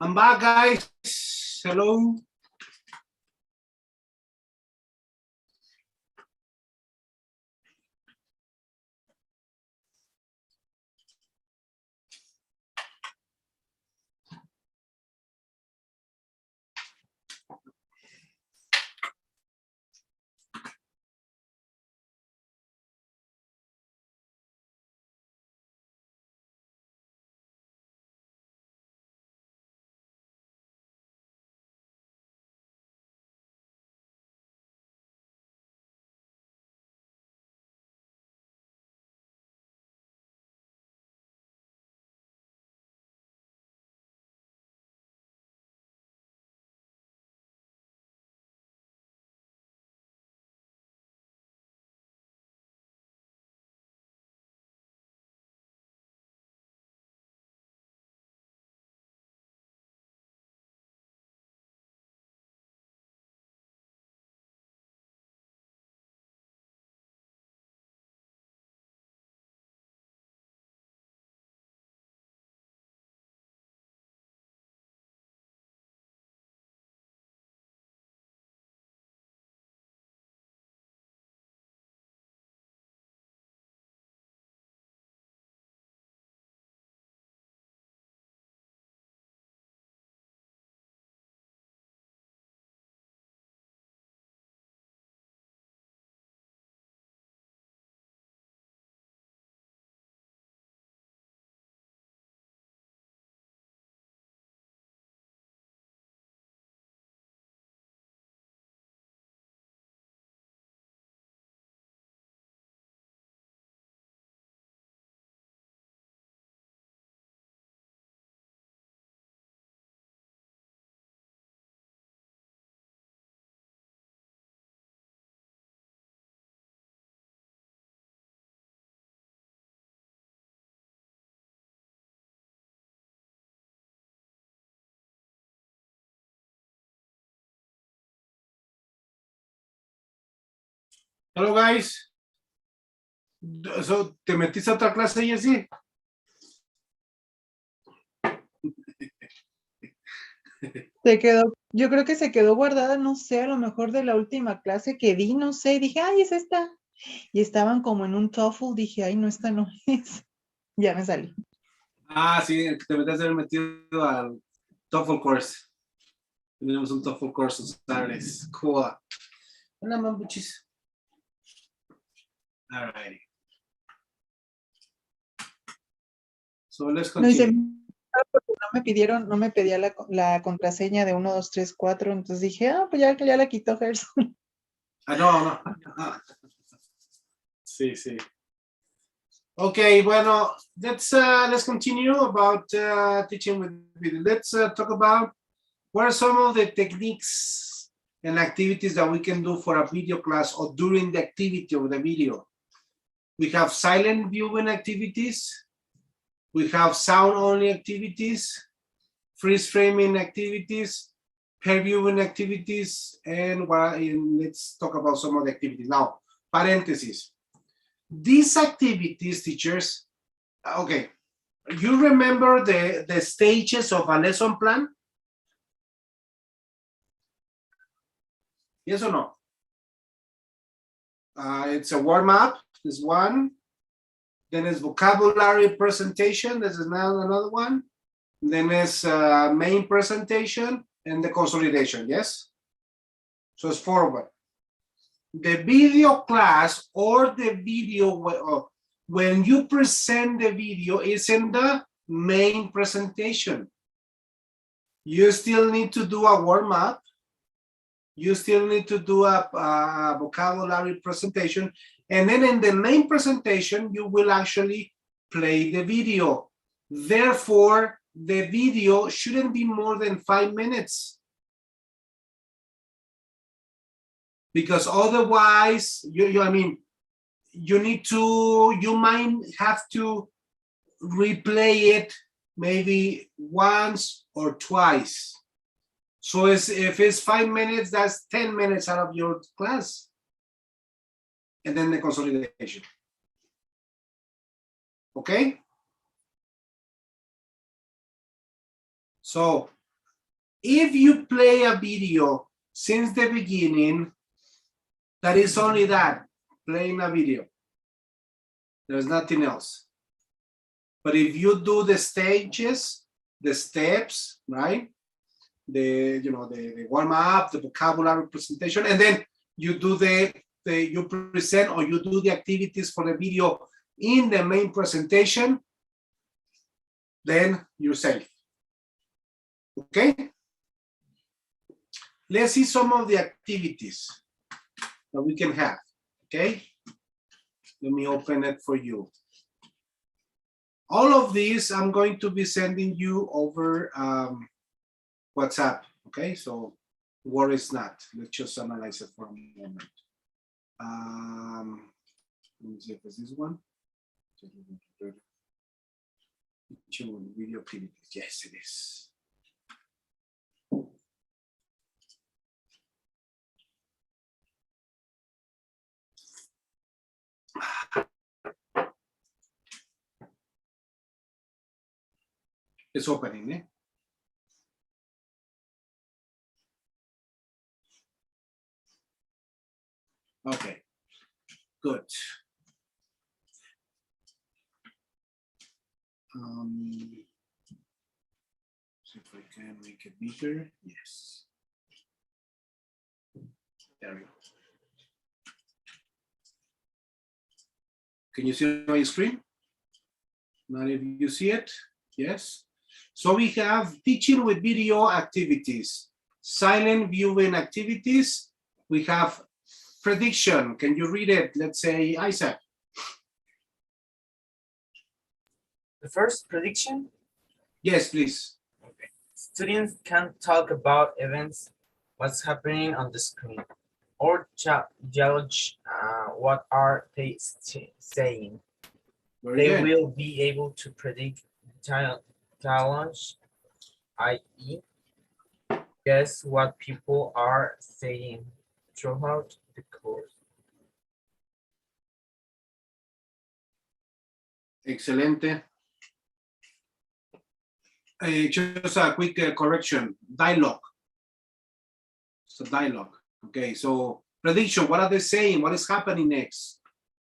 I'm back, guys. Hello. Hello, guys. So, ¿te metiste a otra clase, Jessy? Se quedó, yo creo que se quedó guardada, no sé, a lo mejor de la última clase que di, no sé, dije, ay, es esta. Y estaban como en un TOEFL, dije, ay, no, esta no es. Ya me salí. Ah, sí, te metes a haber metido al TOEFL course. Tenemos un TOEFL course on Saturdays. Cool. Hola, mambuchis. All right. So let's No hice, continue. porque no me pidieron, no me pedía la contraseña de 1, 2, 3, 4, entonces dije, ah, pues ya la quitó Gerson. Ah, no. Ah. Sí, sí. Okay, bueno, let's continue about teaching with video. Let's talk about what are some of the techniques and activities that we can do for a video class or during the activity of the video. We have silent viewing activities. We have sound only activities, freeze framing activities, pair viewing activities, and let's talk about some of the activities. Now, parentheses. These activities, teachers, okay, you remember the stages of a lesson plan? Yes or no? It's a warm-up, this one. Then it's vocabulary presentation, this is now another one. Then it's main presentation and the consolidation, yes? So it's 4 of them. The video class or the video, when you present the video, is in the main presentation. You still need to do a warm-up. You still need to do a vocabulary presentation. And then in the main presentation, you will actually play the video. Therefore, the video shouldn't be more than 5 minutes. Because otherwise, you might have to replay it maybe once or twice. So if it's 5 minutes, that's 10 minutes out of your class. And then the consolidation. Okay? So If you play a video since the beginning, that is only that, playing a video. There's nothing else. But if you do the stages, the steps, right? The warm up, the vocabulary presentation, and then you do you present or you do the activities for the video in the main presentation, then you're safe. Okay? Let's see some of the activities that we can have. Okay? Let me open it for you. All of these I'm going to be sending you over WhatsApp. Okay, so worries not. Let's just analyze it for a moment. Let me see if it's this one. Video activities. Yes, it is. It's opening, eh? Okay, good. See if I can make it bigger. Yes. There we go. Can you see my screen? Not if you see it. Yes. So we have teaching with video activities, silent viewing activities. We have prediction. Can you read it? Let's say Isaac. The first prediction, Yes, please. okay. Students can talk about events, what's happening on the screen, or judge what are they saying. Very They good. will be able to predict challenge, i.e., guess what people are saying throughout the course. Excelente. Just a quick correction. Dialogue. So dialogue. Okay, so prediction. What are they saying? What is happening next?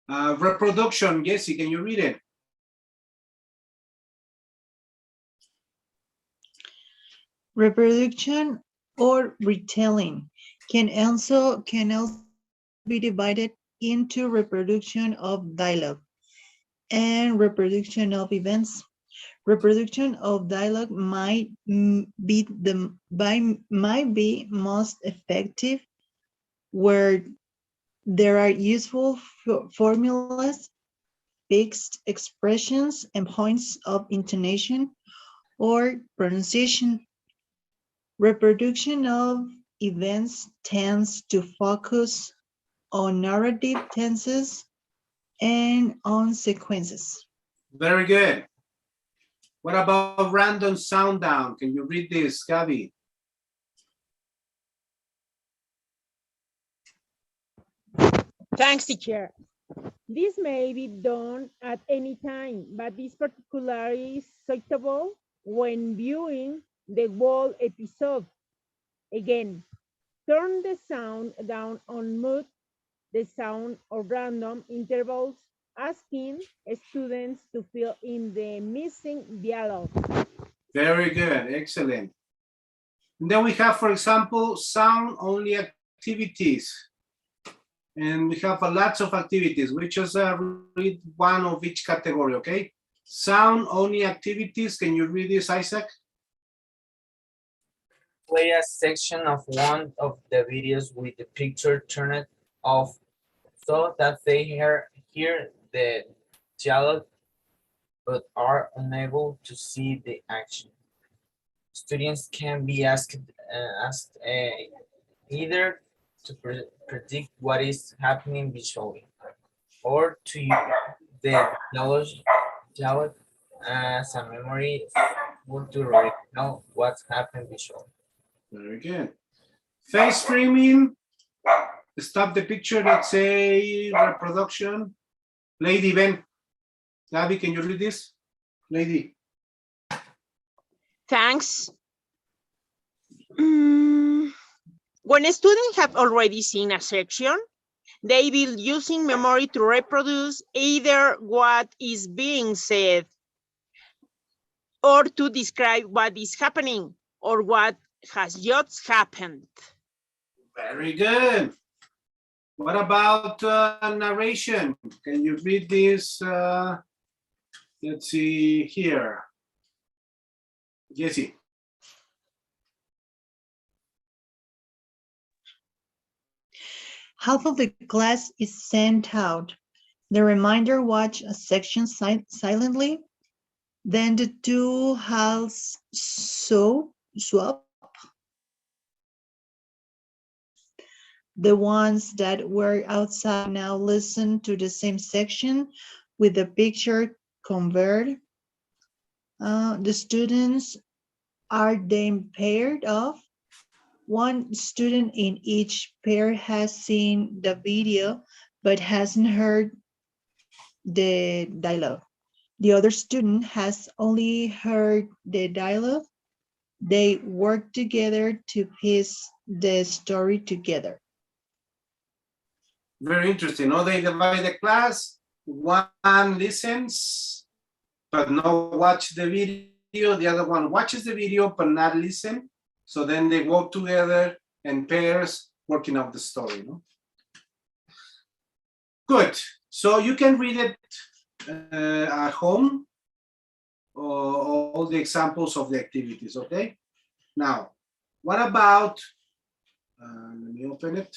Reproduction. Jesse, can you read it? Reproduction or retelling can also be divided into reproduction of dialogue and reproduction of events. Reproduction of dialogue might be most effective where there are useful formulas, fixed expressions, and points of intonation or pronunciation. Reproduction of events tends to focus on narrative tenses and on sequences. Very good. What about random sound down? Can you read this, Gabby? Thanks, teacher. This may be done at any time, but is particularly suitable when viewing the whole episode. Again, turn the sound down on mute, the sound of random intervals, asking students to fill in the missing dialogue. Very good, excellent. And then we have, for example, sound-only activities. And we have lots of activities. We just read one of each category, okay? Sound-only activities. Can you read this, Isaac? Play a section of one of the videos with the picture turned off so that they hear the dialogue but are unable to see the action. Students can be asked either to predict what is happening visually or to use the dialogue as a memory to recall what's happened visually. Very good. Face framing. Stop the picture, let's say reproduction. Lady Ben. Gabby, can you read this? Lady. Thanks. When students have already seen a section, they will using memory to reproduce either what is being said or to describe what is happening or what has just happened. Very good. What about narration? Can you read this? Let's see here. Jesse. Half of the class is sent out. The remainder watch a section silently. Then the two halves swap. The ones that were outside now listen to the same section with the picture convert. The students are then paired off. One student in each pair has seen the video but hasn't heard the dialogue. The other student has only heard the dialogue. They work together to piece the story together. Very interesting. No, they divide the class. One listens, but no watch the video. The other one watches the video, but not listen. So then they work together in pairs, working out the story. No? Good. So you can read it at home, all the examples of the activities, okay? Now, what about, let me open it.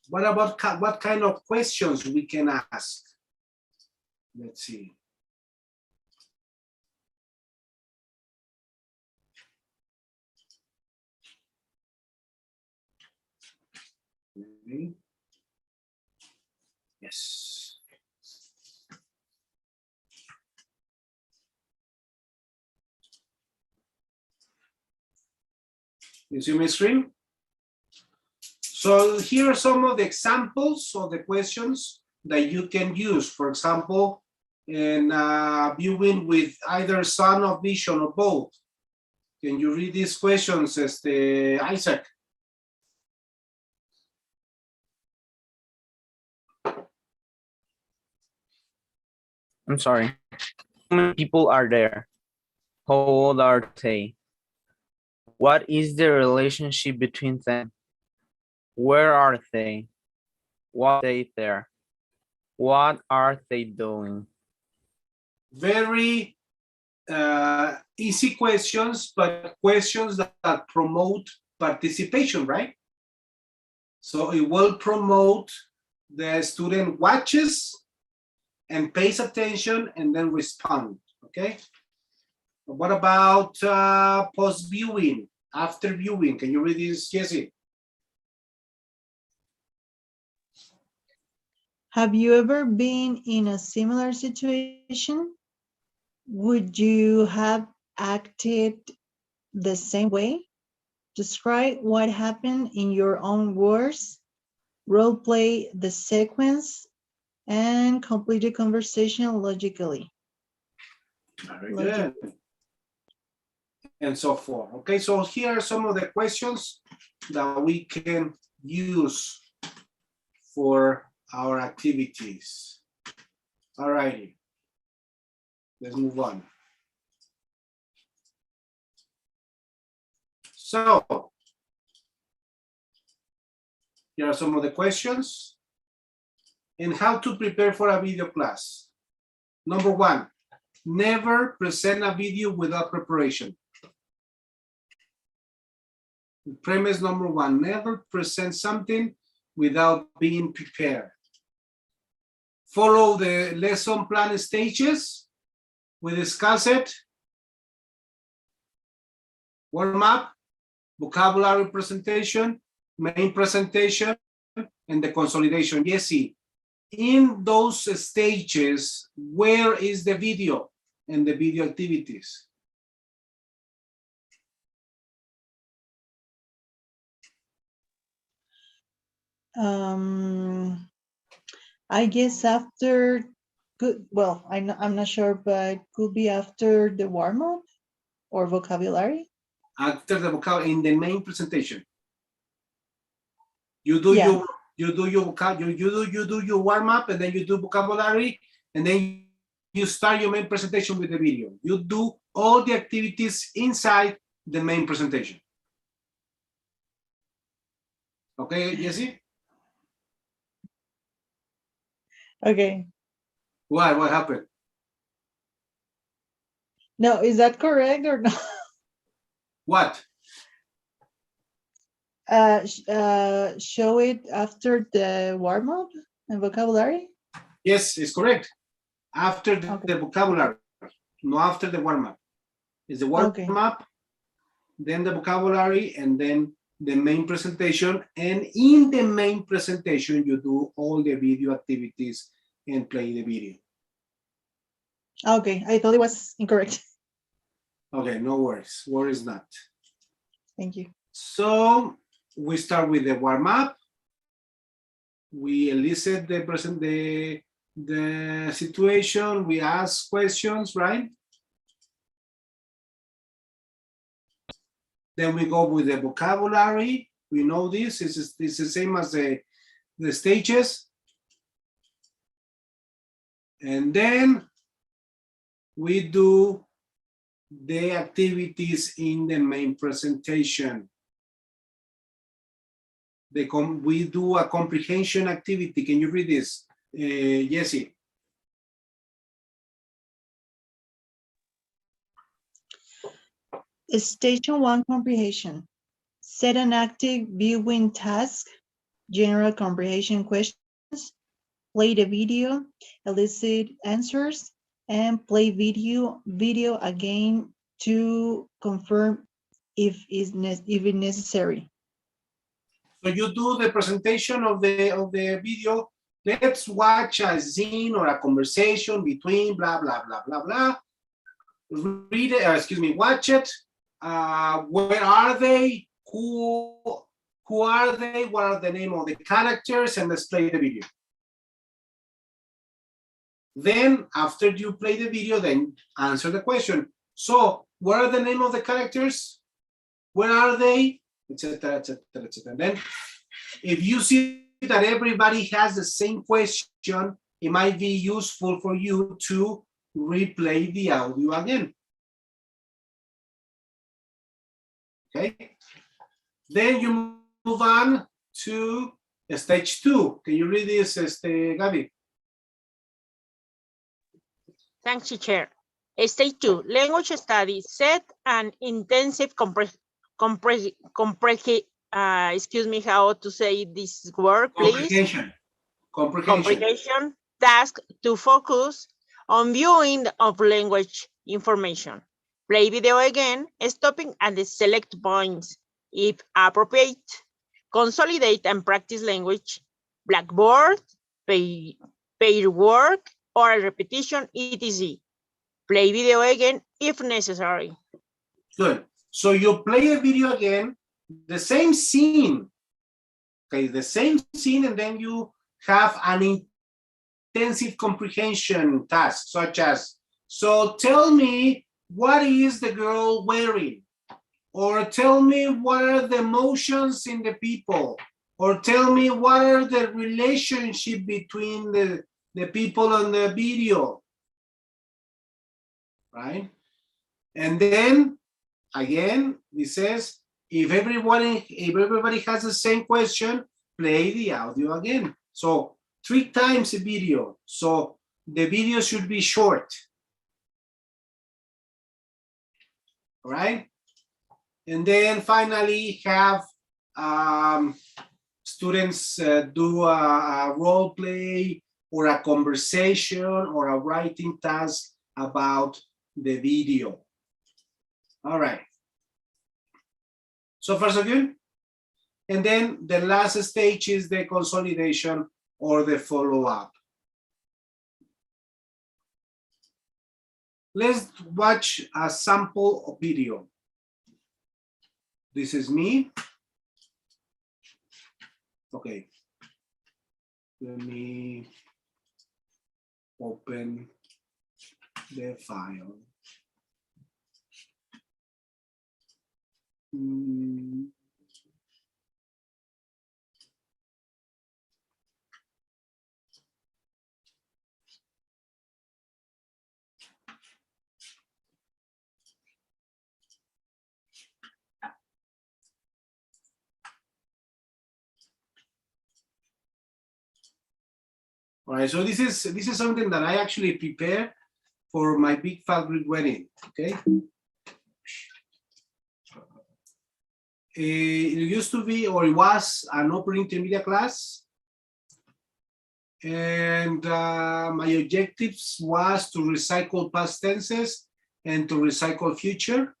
What about what kind of questions we can ask? Let's see. Yes. You see my screen? So here are some of the examples of the questions that you can use. For example, in viewing with either sound or vision or both. Can you read these questions, Isaac? I'm sorry. How many people are there? How old are they? What is the relationship between them? Where are they? What are they there? What are they doing? Very easy questions, but questions that promote participation, right? So it will promote the student watches and pays attention and then respond, okay? What about post-viewing, after viewing? Can you read this, Jesse? Have you ever been in a similar situation? Would you have acted the same way? Describe what happened in your own words, role play the sequence, and complete the conversation logically. Very good. And so forth. Okay, so here are some of the questions that we can use for our activities. All righty. Let's move on. So, here are some of the questions. And how to prepare for a video class. Number one, never present a video without preparation. Premise number one, never present something without being prepared. Follow the lesson plan stages. We discuss it. Warm up, vocabulary presentation, main presentation, and the consolidation. Yes, see, in those stages, where is the video and the video activities? I guess after, well, I'm not sure, but could be after the warm-up or vocabulary. After the vocabulary in the main presentation. You do Yeah. your you do your warm up, and then you do vocabulary, and then you start your main presentation with the video. You do all the activities inside the main presentation. Okay, Jesse? Okay. Why? What happened? No, is that correct or not? What? Show it after the warm up and vocabulary. Yes, it's correct. After the vocabulary, no after the warm up. It's the warm up, then the vocabulary, and then the main presentation. And in the main presentation, you do all the video activities and play the video. Okay, I thought it was incorrect. Okay, no worries. Worries not. Thank you. So we start with the warm up. We elicit the situation. We ask questions, right? Then we go with the vocabulary. We know this. It's the same as the stages. And then we do the activities in the main presentation. We do a comprehension activity. Can you read this, Jesse? Station 1 comprehension. Set an active viewing task, general comprehension questions, play the video, elicit answers, and play video again to confirm if it's necessary. So you do the presentation of the video. Let's watch a scene or a conversation between blah, blah, blah, blah, blah. Read it, excuse me, watch it. Where are they? Who are they? What are the name of the characters? And let's play the video. Then after you play the video, then answer the question. So what are the name of the characters? Where are they? Etc. Etc. Etc. Then if you see that everybody has the same question, it might be useful for you to replay the audio again. Okay. Then you move on to stage 2. Can you read this, Gabby? Thanks, teacher. Stage 2, language study. Set an intensive excuse me, how to say this word, please? Comprehension task to focus on viewing of language information. Play video again, stopping at the select points, if appropriate. Consolidate and practice language, Blackboard, pair work, or a repetition, etc. Play video again if necessary. Good. So you play a video again, the same scene. Okay, the same scene, and then you have an intensive comprehension task, such as, so tell me, what is the girl wearing? Or tell me what are the emotions in the people? Or tell me what are the relationship between the people on the video, right? And then again, it says, if everybody has the same question, play the audio again. So 3 times a video. So the video should be short. All right. And then finally have students do a role play or a conversation or a writing task about the video. All right. So far so good. And then the last stage is the consolidation or the follow-up. Let's watch a sample video. This is me. Okay. Let me open the file. All right, so this is something that I actually prepare for my big fat Greek wedding. Okay. It used to be, or it was, an upper intermediate class, and my objectives was to recycle past tenses and to recycle future,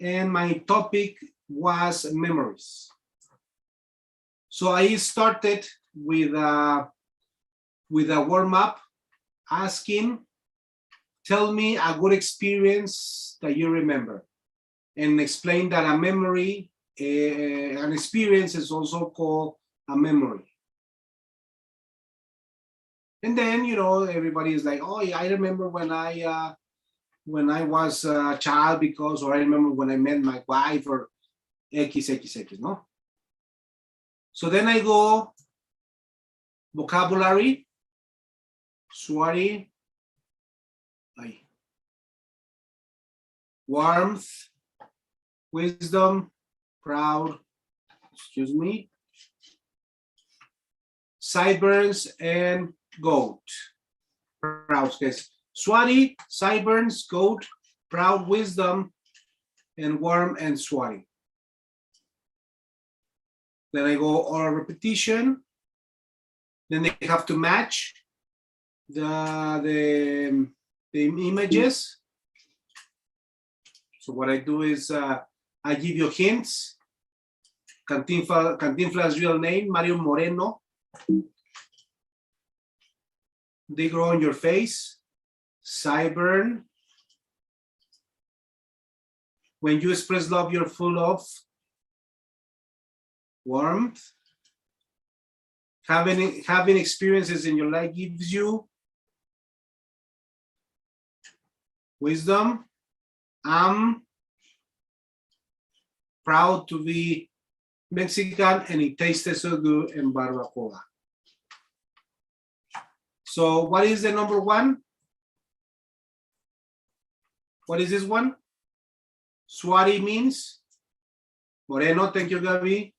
and my topic was memories. So I started with a warm-up asking, tell me a good experience that you remember, and explain that a memory, an experience is also called a memory. And then, you know, everybody is like, oh, yeah, I remember when I was a child because, or I remember when I met my wife, or XXX, no? So then I go vocabulary, sweaty, warmth, wisdom, proud, excuse me, sideburns, and goat. Proud, guys. Sweaty, sideburns, goat, proud, wisdom, and warm and sweaty. Then I go oral repetition. Then they have to match the images. So what I do is I give you hints. Cantinflas' real name, Mario Moreno. They grow on your face. Sideburn. When you express love, you're full of warmth. Having experiences in your life gives you wisdom. I'm proud to be Mexican, and it tasted so good in barbacoa. So what is the number one? What is this one? Sweaty means Moreno. Thank you, Gabi.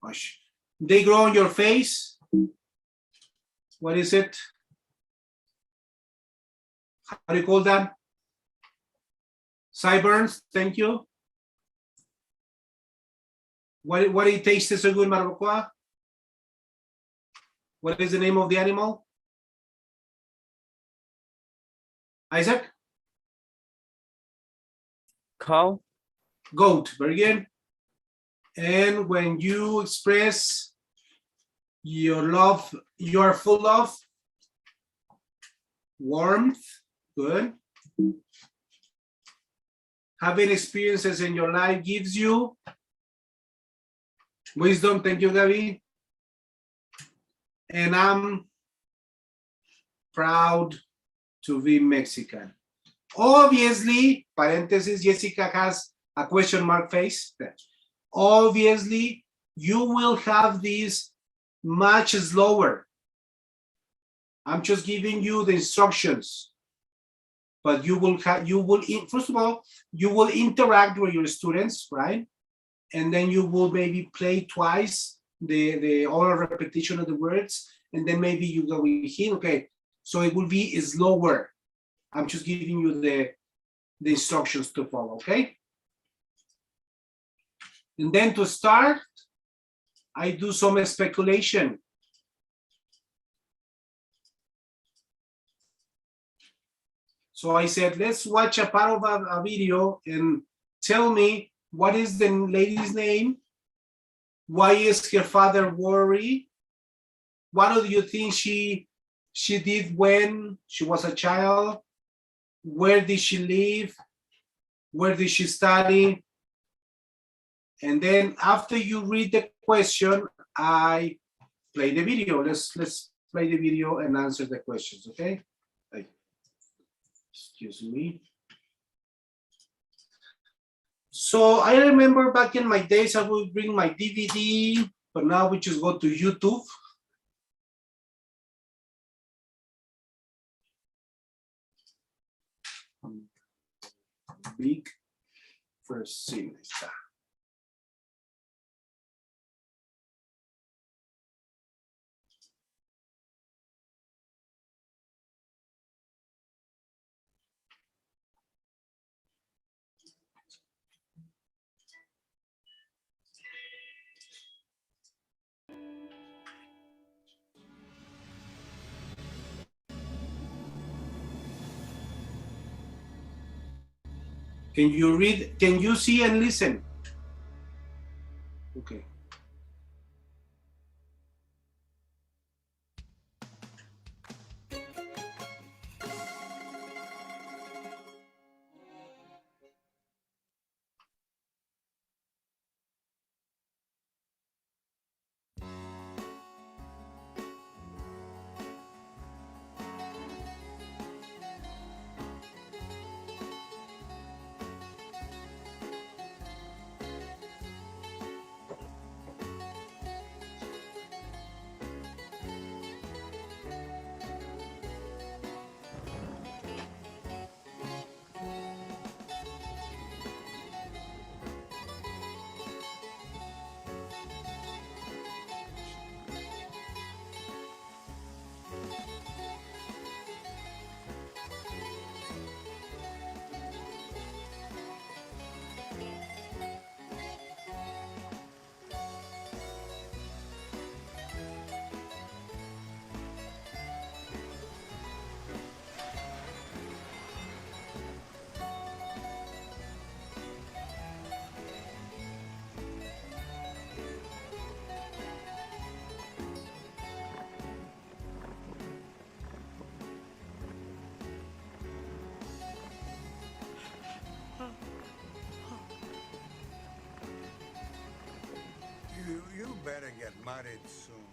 Gosh. They grow on your face. What is it? How do you call that? Sideburns. Thank you. What it tastes so good in barbacoa? What is the name of the animal? Isaac? Cow. Goat. Very good. And when you express your love, you are full of warmth. Good. Having experiences in your life gives you wisdom. Thank you, Gabi. And I'm proud to be Mexican. Obviously, parenthesis, Jessica has a question mark face. Obviously, you will have this much slower. I'm just giving you the instructions, but first of all, you will interact with your students, right? And then you will maybe play twice the oral repetition of the words, and then maybe you go with him. Okay, so it will be slower. I'm just giving you the instructions to follow, okay? And then to start, I do some speculation. So I said, let's watch a part of a video and tell me what is the lady's name? Why is her father worried? What do you think she did when she was a child? Where did she live? Where did she study? And then after you read the question, I play the video. Let's play the video and answer the questions, okay? Excuse me. So I remember back in my days, I would bring my DVD, but now we just go to YouTube. Big first scene. Ahí está. Can you read? Can you see and listen? Okay. You better get married soon.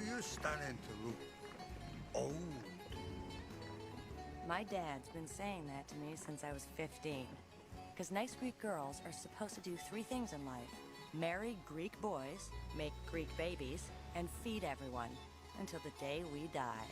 You're starting to look old. My dad's been saying that to me since I was 15. Because nice Greek girls are supposed to do 3 things in life. Marry Greek boys, make Greek babies, and feed everyone until the day we die.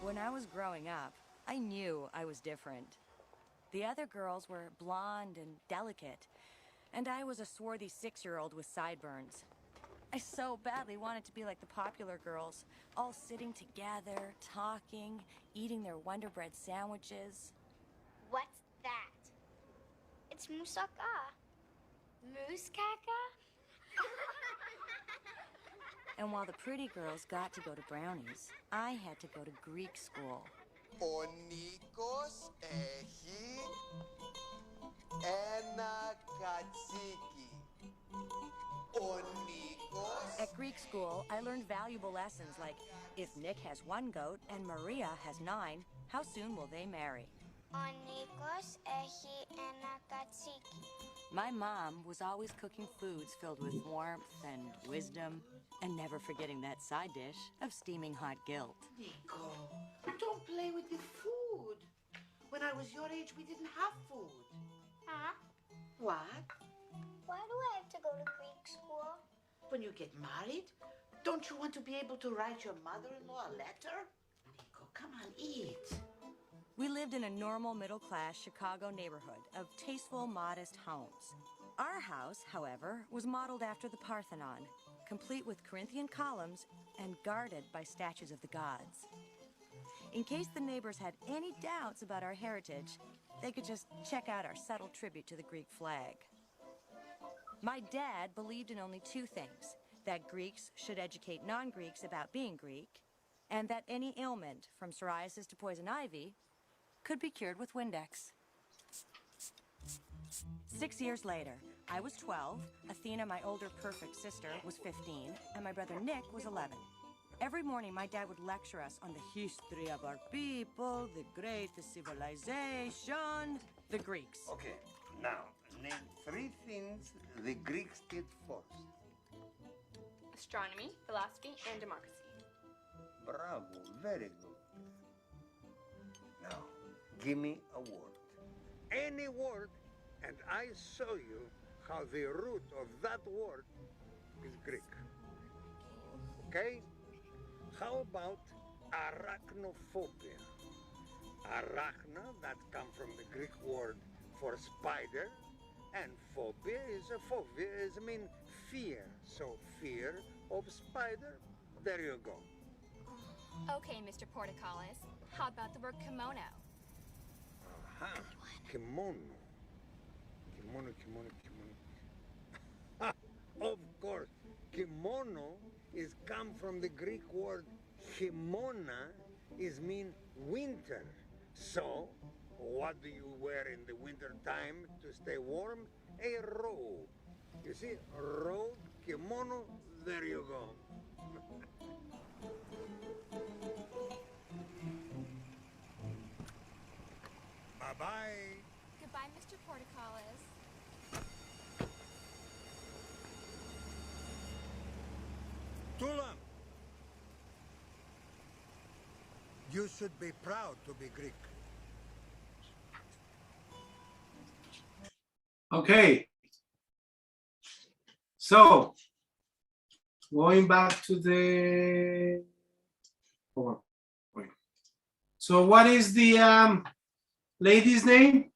When I was growing up, I knew I was different. The other girls were blonde and delicate, and I was a swarthy 6-year-old with sideburns. I so badly wanted to be like the popular girls, all sitting together, talking, eating their Wonder Bread sandwiches. What's that? It's moussaka. Moussaka? And while the pretty girls got to go to brownies, I had to go to Greek school. Ο Νίκος έχει ένα κατσίκι. Ο Νίκος... At Greek school, I learned valuable lessons like, if Nick has 1 goat and Maria has 9, how soon will they marry? Ο Νίκος έχει ένα κατσίκι. My mom was always cooking foods filled with warmth and wisdom, and never forgetting that side dish of steaming hot guilt. Nico, don't play with the food. When I was your age, we didn't have food. Huh? What? Why do I have to go to Greek school? When you get married, don't you want to be able to write your mother-in-law a letter? Nico, come on, eat. We lived in a normal middle-class Chicago neighborhood of tasteful, modest homes. Our house, however, was modeled after the Parthenon, complete with Corinthian columns and guarded by statues of the gods. In case the neighbors had any doubts about our heritage, they could just check out our subtle tribute to the Greek flag. My dad believed in only two things: that Greeks should educate non-Greeks about being Greek, and that any ailment, from psoriasis to poison ivy, could be cured with Windex. 6 years later, I was 12, Athena, my older perfect sister, was 15, and my brother Nick was 11. Every morning, my dad would lecture us on the history of our people, the great civilization, the Greeks. Okay, now name 3 things the Greeks did first. Astronomy, philosophy, and democracy. Bravo, very good. Now, give me a word. Any word, and I show you how the root of that word is Greek. Okay? How about arachnophobia? Arachna, that comes from the Greek word for spider, and phobia is a phobia, is mean fear. So fear of spider, there you go. Okay, Mr. Portacales. How about the word kimono? Aha, kimono. Kimono, kimono, kimono. Of course, kimono is come from the Greek word himona, is mean winter. So, what do you wear in the winter time to stay warm? A robe. You see, robe, kimono, there you go. Bye-bye. Goodbye, Mr. Portacales. Tula! You should be proud to be Greek. Okay. So, going back to the PowerPoint. So what is the lady's name?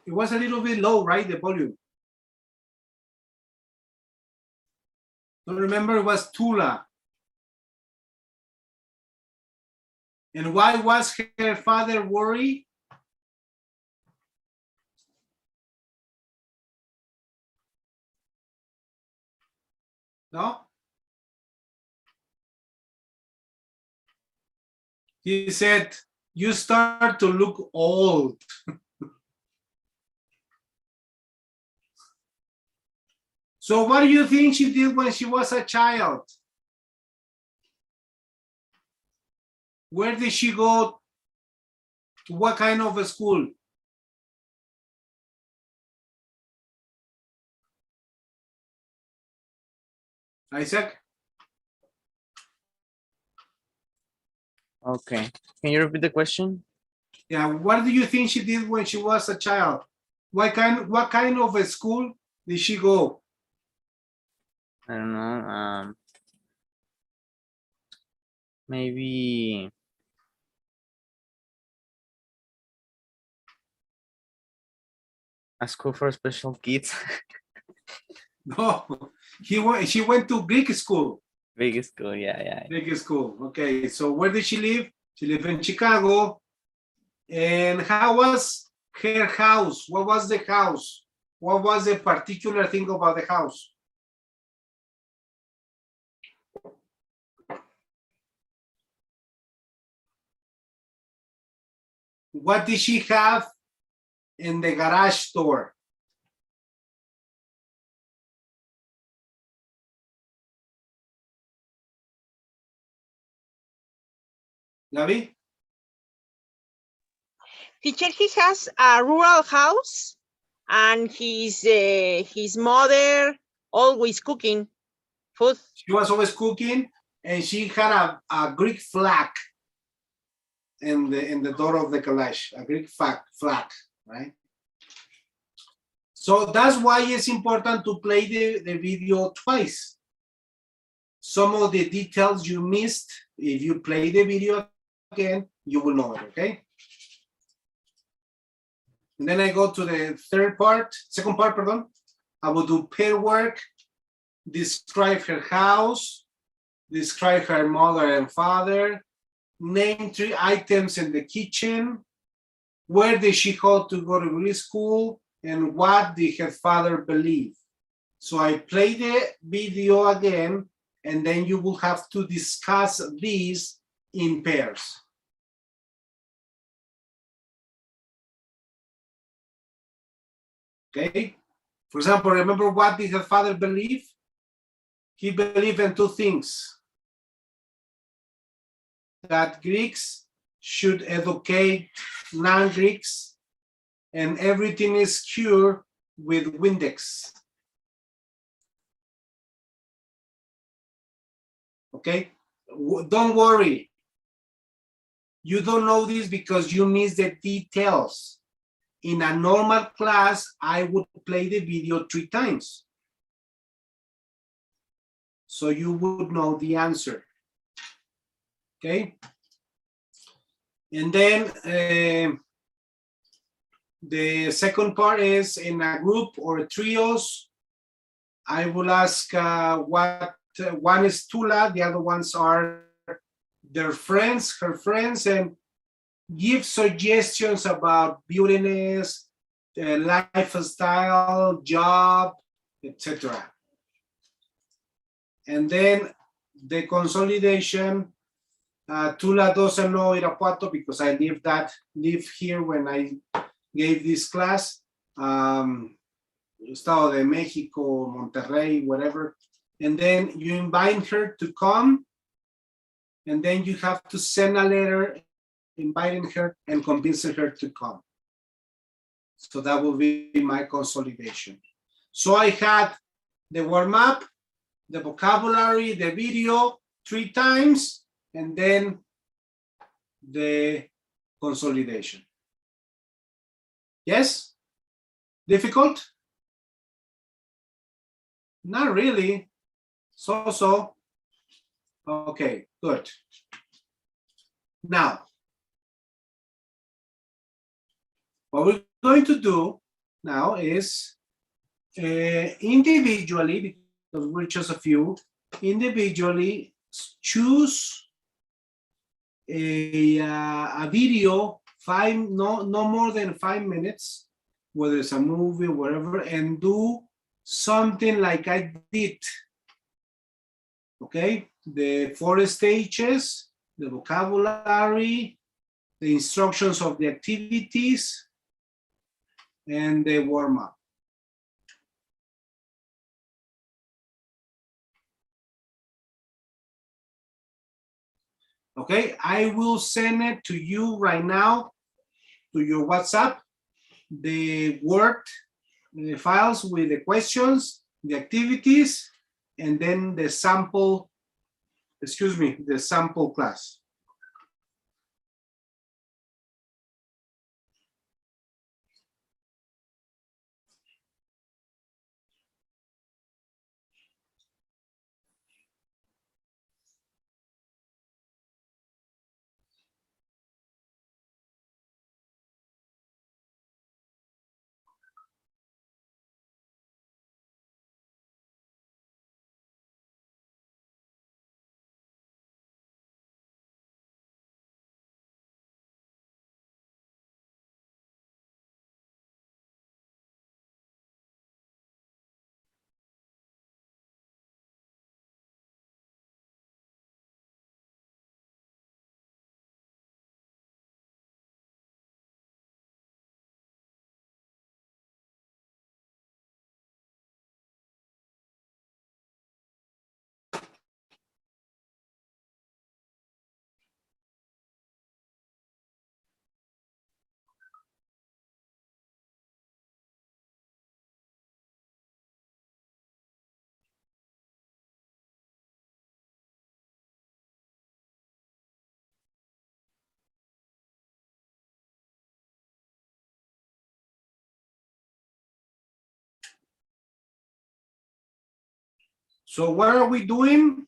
It was a little bit low, right? The volume. Don't remember, it was Tula. And why was her father worried? No? He said, you start to look old. So what do you think she did when she was a child? Where did she go? To what kind of a school? Isaac? Okay. Can you repeat the question? Yeah, what do you think she did when she was a child? What kind of a school did she go? I don't know. Maybe a school for special kids. No, she went to Greek school. Big school, yeah. Greek school. Okay, so where did she live? She lived in Chicago. And how was her house? What was the house? What was the particular thing about the house? What did she have in the garage door? Gabi? Teacher, he has a rural house, and his mother always cooking food. She was always cooking, and she had a Greek flag in the door of the garage, a Greek flag, right? So that's why it's important to play the video twice. Some of the details you missed, if you play the video again, you will know it, okay? And then I go to the second part, pardon. I will do pair work describe her house, describe her mother and father, name 3 items in the kitchen, where did she go to Grade school, and what did her father believe. So I play the video again, and then you will have to discuss these in pairs. Okay? For example, remember what did her father believe? He believed in 2 things. That Greeks should educate non-Greeks, and everything is cured with Windex. Okay? Don't worry. You don't know this because you miss the details. In a normal class, I would play the video 3 times. So you would know the answer. Okay? And then the second part is in a group or trios. I will ask what one is Tula, the other ones are their friends, her friends, and give suggestions about beautiness, lifestyle, job, etc. And then the consolidation. Tula doesn't know Irapuato because I live here when I gave this class. Estado de Mexico, Monterrey, whatever. And then you invite her to come, and then you have to send a letter inviting her and convincing her to come. So that will be my consolidation. So I had the warm-up, the vocabulary, the video 3 times, and then the consolidation. Yes? Difficult? Not really. So. Okay, good. Now, what we're going to do now is individually, because we're just a few, individually choose a video, no more than 5 minutes, whether it's a movie or whatever, and do something like I did. Okay, the 4 stages, the vocabulary, the instructions of the activities, and the warm-up. Okay, I will send it to you right now, to your WhatsApp, the Word files with the questions, the activities, and then the sample, the sample class. So what are we doing?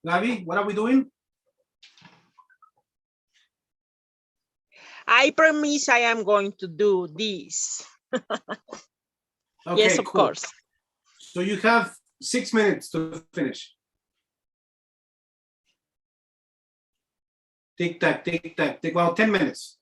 Gabi, what are we doing? I promise I am going to do this. Okay, Yes, of cool. course. So you have 6 minutes to finish. Tick tack, tick tack, tick. Well, 10 minutes.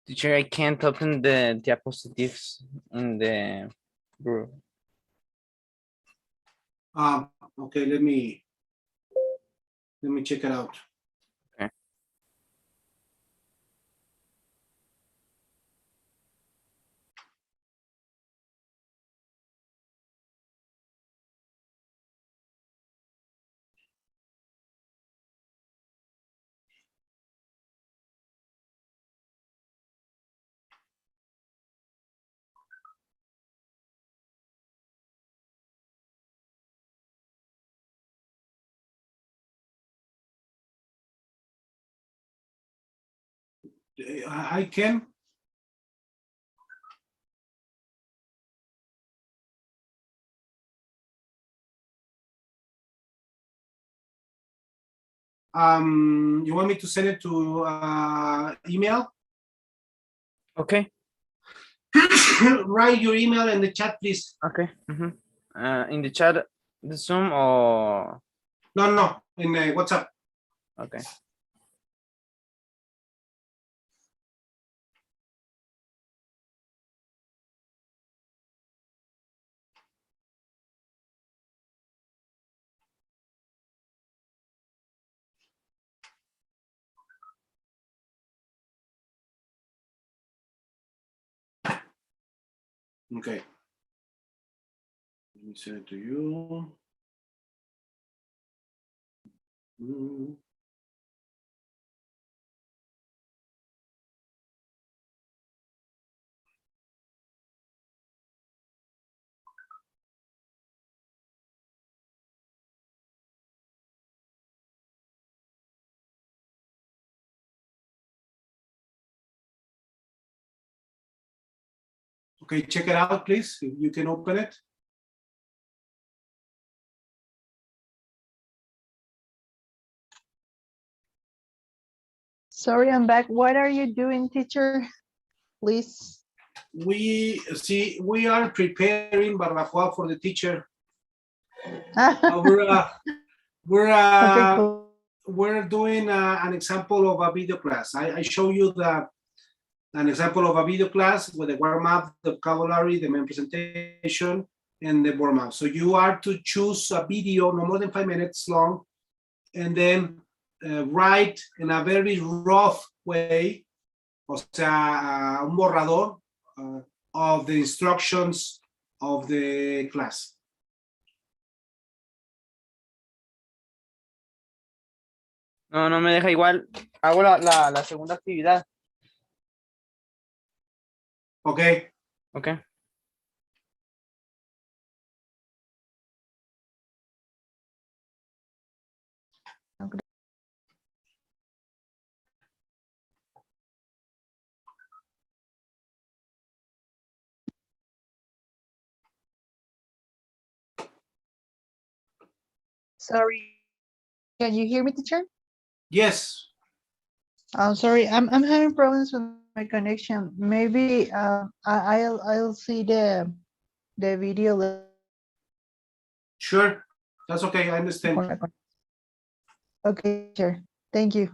Teacher, I can't open the diapositives in the group. Okay, let me check it out. Okay. I can. You want me to send it to email? Okay. Write your email in the chat, please. Okay. In the chat, the Zoom or No, in WhatsApp. okay. Okay. Let me send it to you. Okay, check it out, please. If you can open it. Sorry, I'm back. What are you doing, teacher? Please. We are preparing barbacoa for the teacher. Okay, cool. We're doing an example of a video class. I show you an example of a video class with the warm-up, the vocabulary, the main presentation, and the warm-up. So you are to choose a video no more than 5 minutes long, and then write in a very rough way, o sea, un borrador of the instructions of the class. No, no me deja igual. Hago la segunda actividad. Okay. Okay. Sorry. Can you hear me, teacher? Yes. I'm sorry. I'm having problems with my connection. Maybe I'll see the video. Sure. That's okay. I understand. Okay, sure. Thank you.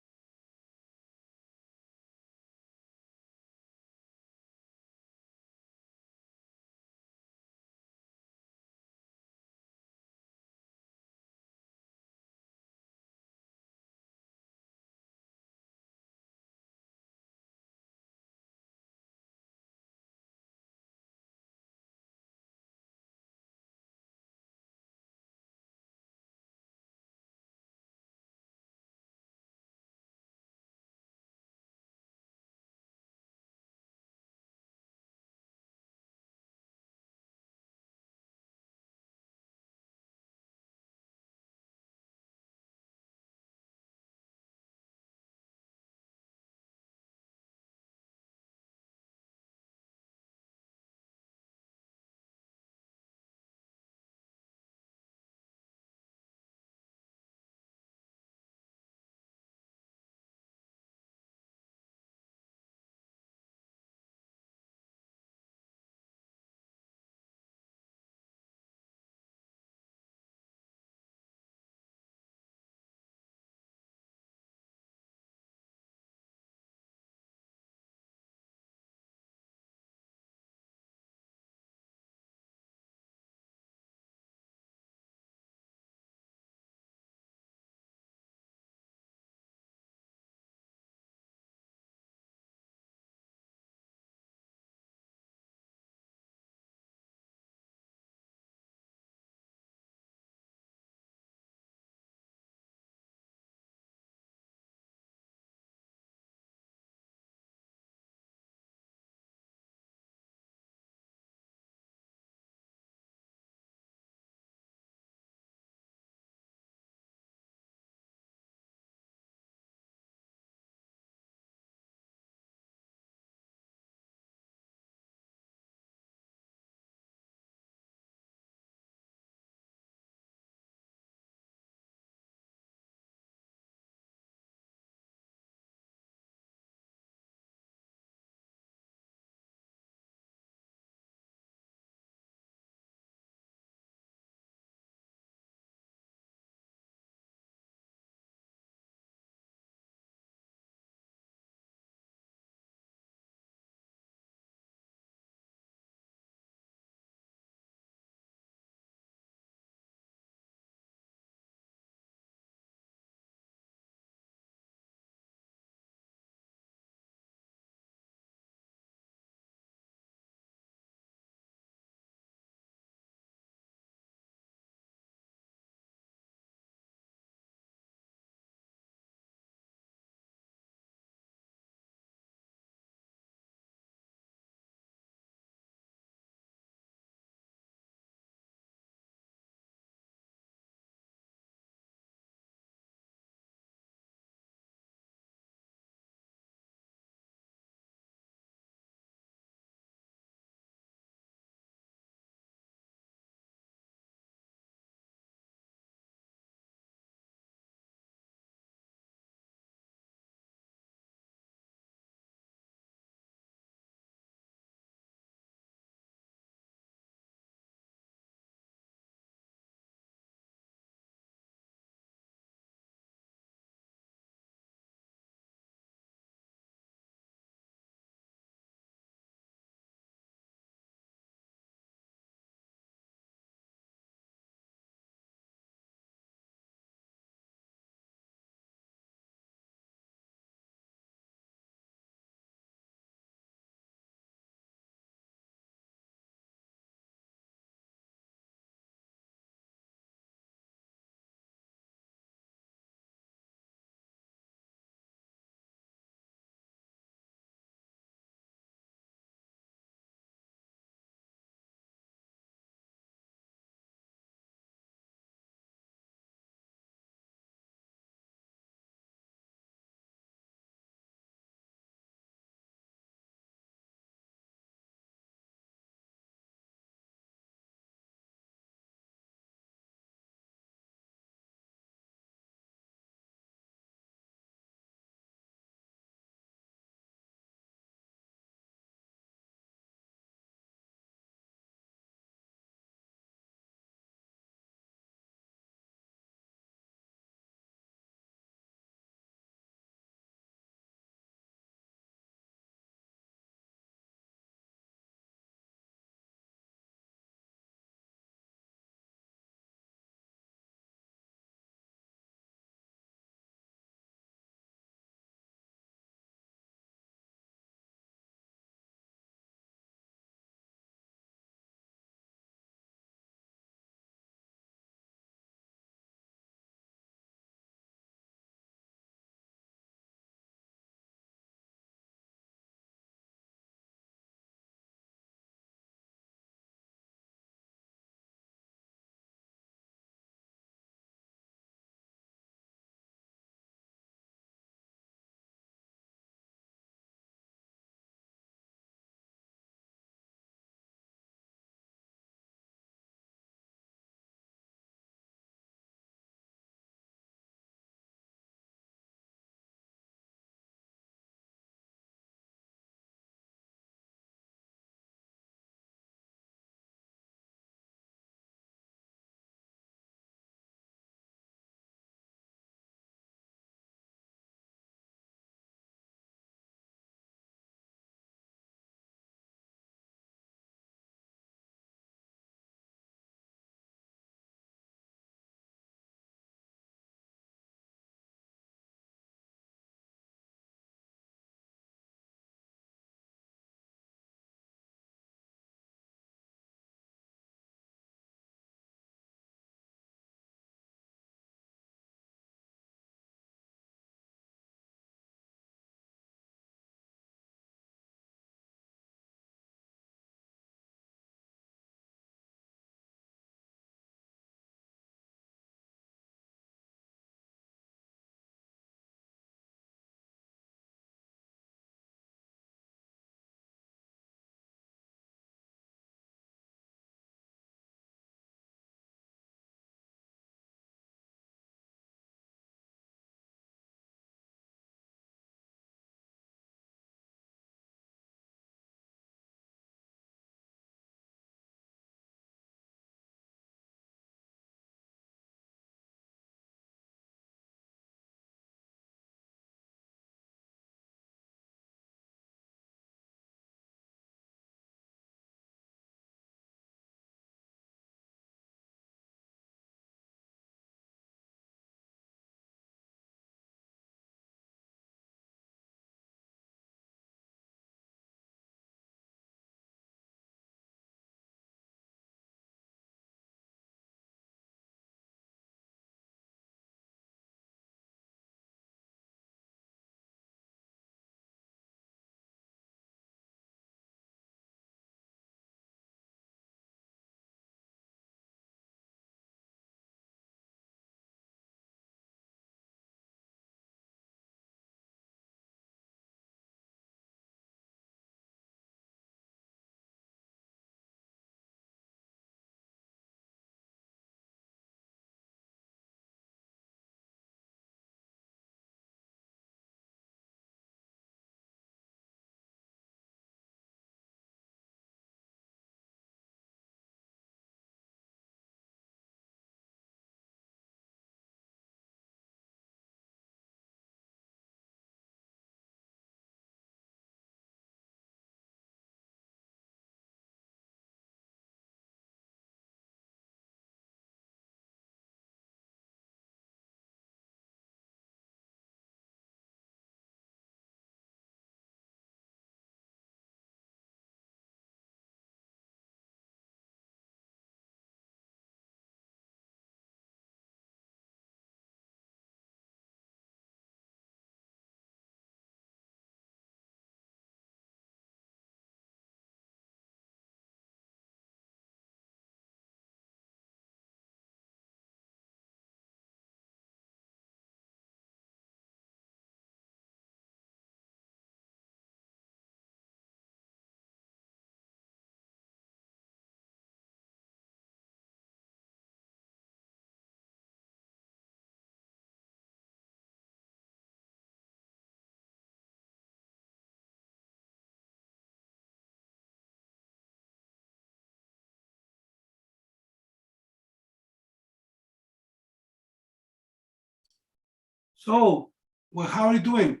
Oh, well, how are you doing?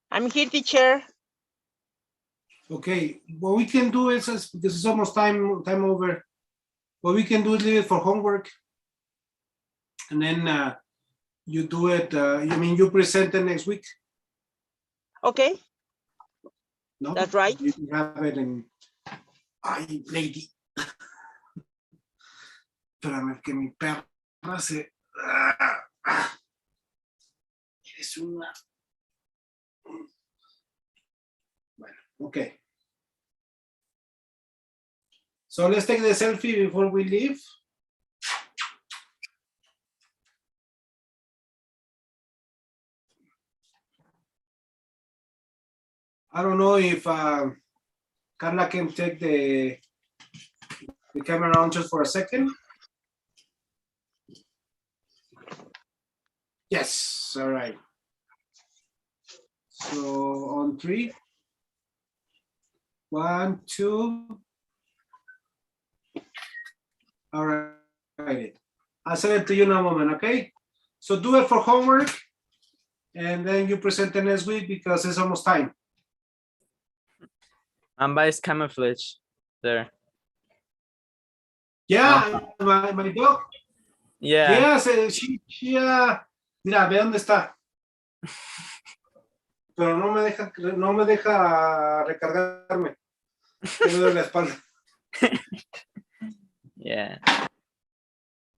I'm here, teacher. Okay, what we can do is because it's almost time over. What we can do is leave it for homework, and then you do it. You present it next week. Okay. No, That's right. You can have it in. Ay, lady. Espérame que mi perra se. Eres una. Bueno, okay. So let's take the selfie before we leave. I don't know if Carla can take the camera on just for a second. Yes, all right. So on 3. 1, 2. All right. I'll send it to you in a moment, okay? So do it for homework, and then you present it next week because it's almost time. Amba is camouflage there. Yeah, my dog. Yeah. Yes, she mira, ve dónde está. Pero no me deja recargarme. Me duele la espalda. Yeah.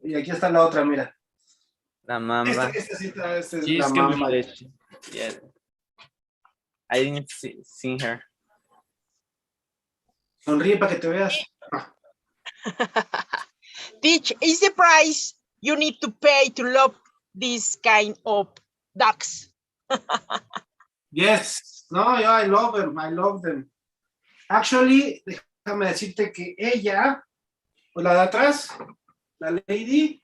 Y aquí está la otra, mira. La mamba. Esta es She's la mamba. camouflage. Yeah. I didn't see her. Sonríe para que te veas. Teach, is the price you need to pay to love this kind of ducks? Yes. No, I love them. I love them. Actually, déjame decirte que ella, pues la de atrás, la Lady,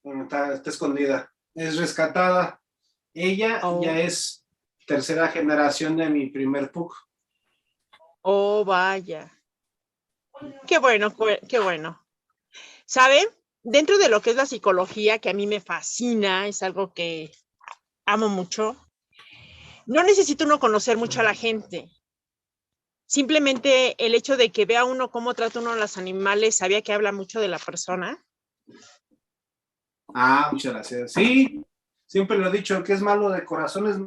bueno, está escondida, es rescatada. Ella ya es tercera generación de mi primer pug. Oh, vaya. Qué bueno, qué bueno. ¿Sabe? Dentro de lo que es la psicología, que a mí me fascina, es algo que amo mucho, no necesita uno conocer mucho a la gente. Simplemente el hecho de que vea uno cómo trata uno a los animales, ¿sabía que habla mucho de la persona? Ah, muchas gracias. Sí, siempre lo he dicho, el que es malo de corazón es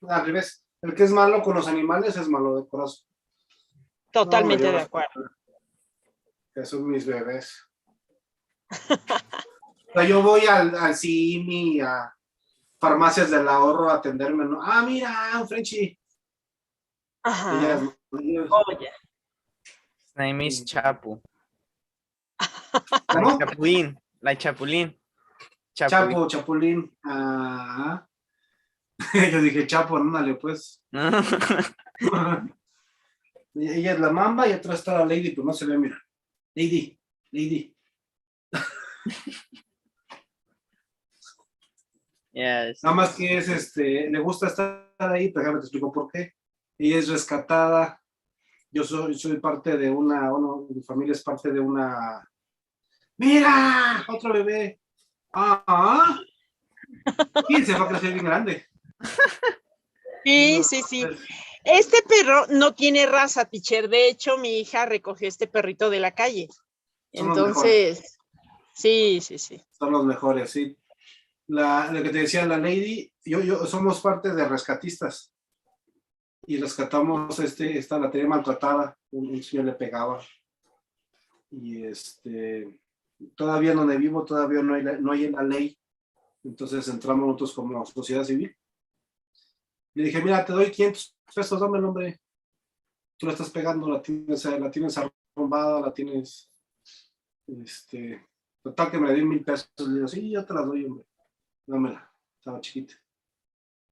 al revés. El que es malo con los animales es malo de corazón. Totalmente No, de acuerdo. Que son mis bebés. O sea, yo voy al CIMI, a farmacias del ahorro a atenderme, ¿no? Ah, mira, un Frenchie. Ajá. Oye. His name is Chapu. ¿Cómo? Like Chapulín. Chapulín. Ah. Yo dije, Chapo, ándale, pues. Ella es la mamba y atrás está la Lady, pero no se ve, mira. Lady. Yes. Nada más que es, le gusta estar ahí, pero déjame te explico por qué. Ella es rescatada. Yo soy parte de mi familia es parte de una. ¡Mira! Otro bebé. ¡Ah! Y se va a crecer bien grande. Sí. Este perro no tiene raza, teacher. De hecho, mi hija recogió este perrito de la calle. Entonces, sí. Son los mejores, sí. Lo que te decía la Lady, yo somos parte de rescatistas. Y rescatamos esta la tenía maltratada, un señor le pegaba. Y todavía donde vivo, todavía no hay la ley. Entonces entramos nosotros como sociedad civil. Le dije, mira, te doy 500 pesos, dame el hombre. Tú la estás pegando, la tienes arrumbada, la tienes. Total que me dio 1,000 pesos. Le digo, sí, yo te la doy, hombre. Dámela, estaba chiquita.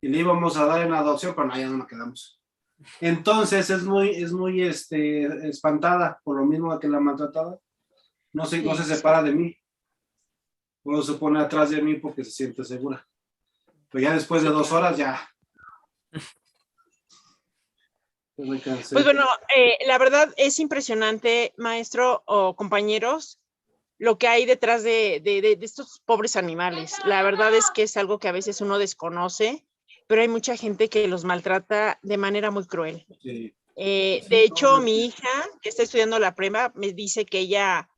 Y le íbamos a dar en adopción, pero no, ya no nos quedamos. Entonces es muy espantada por lo mismo que la maltratada. No se separa de mí. Luego se pone atrás de mí porque se siente segura. Pero ya después de 2 horas ya Pues bueno, la verdad es impresionante, maestro o compañeros, lo que hay detrás de estos pobres animales. La verdad es que es algo que a veces uno desconoce, pero hay mucha gente que los maltrata de manera muy cruel. Sí. De hecho, mi hija, que está estudiando la prepa, me dice que ella,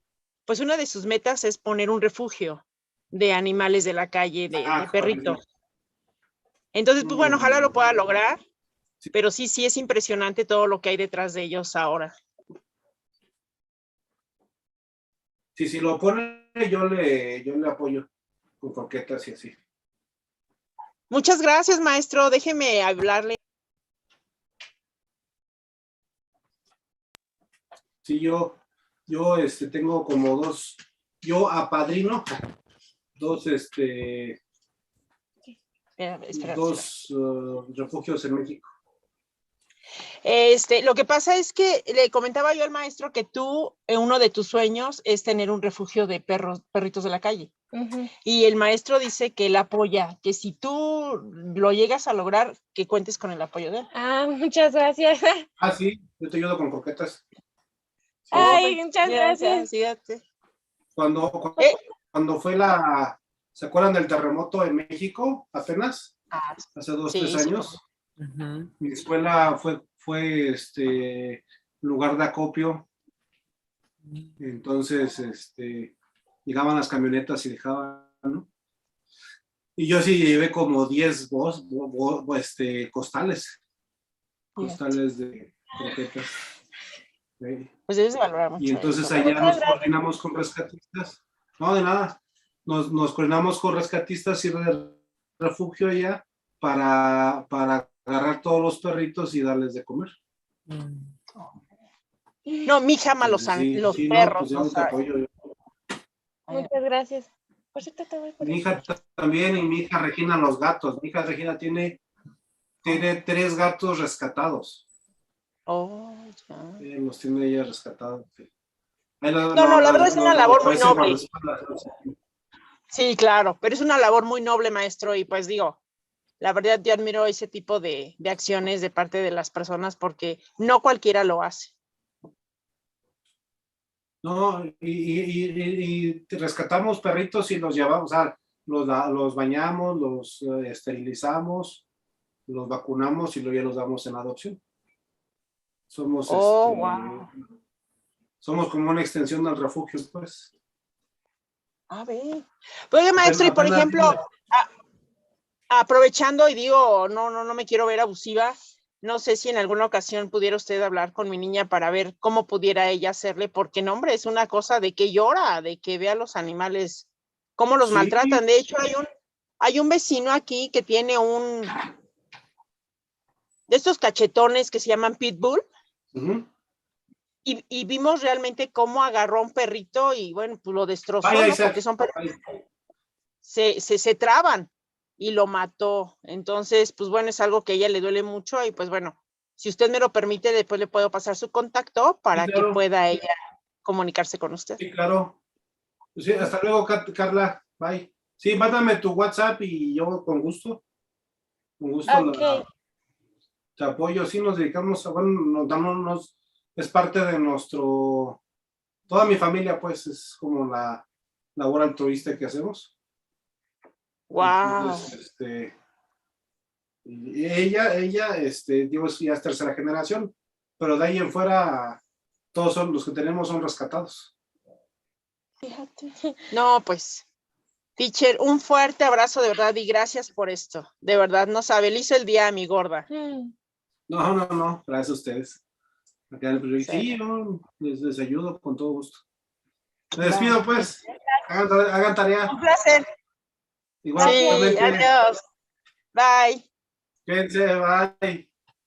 pues una de sus metas es poner un refugio de animales de la calle, de perritos. Entonces, pues bueno, ojalá lo pueda lograr, pero sí es impresionante todo lo que hay detrás de ellos ahora. Sí, si lo pone, yo le apoyo con croquetas y así. Muchas gracias, maestro. Déjeme hablarle. Sí, yo tengo como yo apadrino dos, dos refugios en México. Lo que pasa es que le comentaba yo al maestro que tú, uno de tus sueños es tener un refugio de perritos de la calle. Y el maestro dice que él apoya, que si tú lo llegas a lograr, que cuentes con el apoyo de él. Muchas gracias. Sí, yo te ayudo con croquetas. Sí, Ay, muchas gracias. Fíjate. Cuando fue ¿se acuerdan del terremoto en México apenas? Hace 2-3 años. Mi escuela fue lugar de acopio. Entonces, llegaban las camionetas y dejaban, ¿no? Y yo sí llevé como 10 costales de croquetas. ¿Sí? Pues debes valorar mucho. Y entonces allá nos coordinamos con rescatistas. No, de nada. Nos coordinamos con rescatistas y de refugio allá para agarrar todos los perritos y darles de comer. No, mi hija ama los perros. No, pues yo te apoyo. Muchas gracias. Por cierto, te voy por Mi hija también, y mi hija Regina los gatos. Mi hija Regina tiene 3 gatos rescatados. Los tiene ella rescatados. Sí. La verdad es una labor muy noble. Sí, claro, pero es una labor muy noble, maestro, y pues digo, la verdad yo admiro ese tipo de acciones de parte de las personas porque no cualquiera lo hace. No, y rescatamos perritos y los llevamos, o sea, los bañamos, los esterilizamos, los vacunamos y luego ya los damos en adopción. Somos, wow. Somos como una extensión del refugio, pues. A ver. Oye, maestro, y por ejemplo, aprovechando y digo, no me quiero ver abusiva, no sé si en alguna ocasión pudiera usted hablar con mi niña para ver cómo pudiera ella hacerle, porque no, hombre, es una cosa de que llora, de que vea a los animales, cómo los maltratan. De hecho, hay un vecino aquí que tiene de estos cachetones que se llaman pitbull. Y vimos realmente cómo agarró a un perrito y bueno, pues lo destrozó, ¿no? Porque son perritos, se traban y lo mató. Entonces, pues bueno, es algo que a ella le duele mucho y pues bueno, si usted me lo permite, después le puedo pasar su contacto para que pueda ella comunicarse con usted. Sí, claro. Pues sí, hasta luego, Carla. Bye. Sí, mándame tu WhatsApp y yo con gusto. Con gusto te apoyo. Sí, nos dedicamos a, bueno, es parte de toda mi familia, pues, es como la labor altruista que hacemos. Wow. Entonces, y ella, digo, ya es tercera generación, pero de ahí en fuera, todos los que tenemos son rescatados. Fíjate. No, pues, teacher, un fuerte abrazo de verdad y gracias por esto. De verdad, no sabe, le hizo el día a mi gorda. No, gracias a ustedes. Sí, yo les ayudo con todo gusto. Me despido, pues. Hagan tarea. Un placer. Igualmente. Sí, adiós. Bye. Quédense, bye.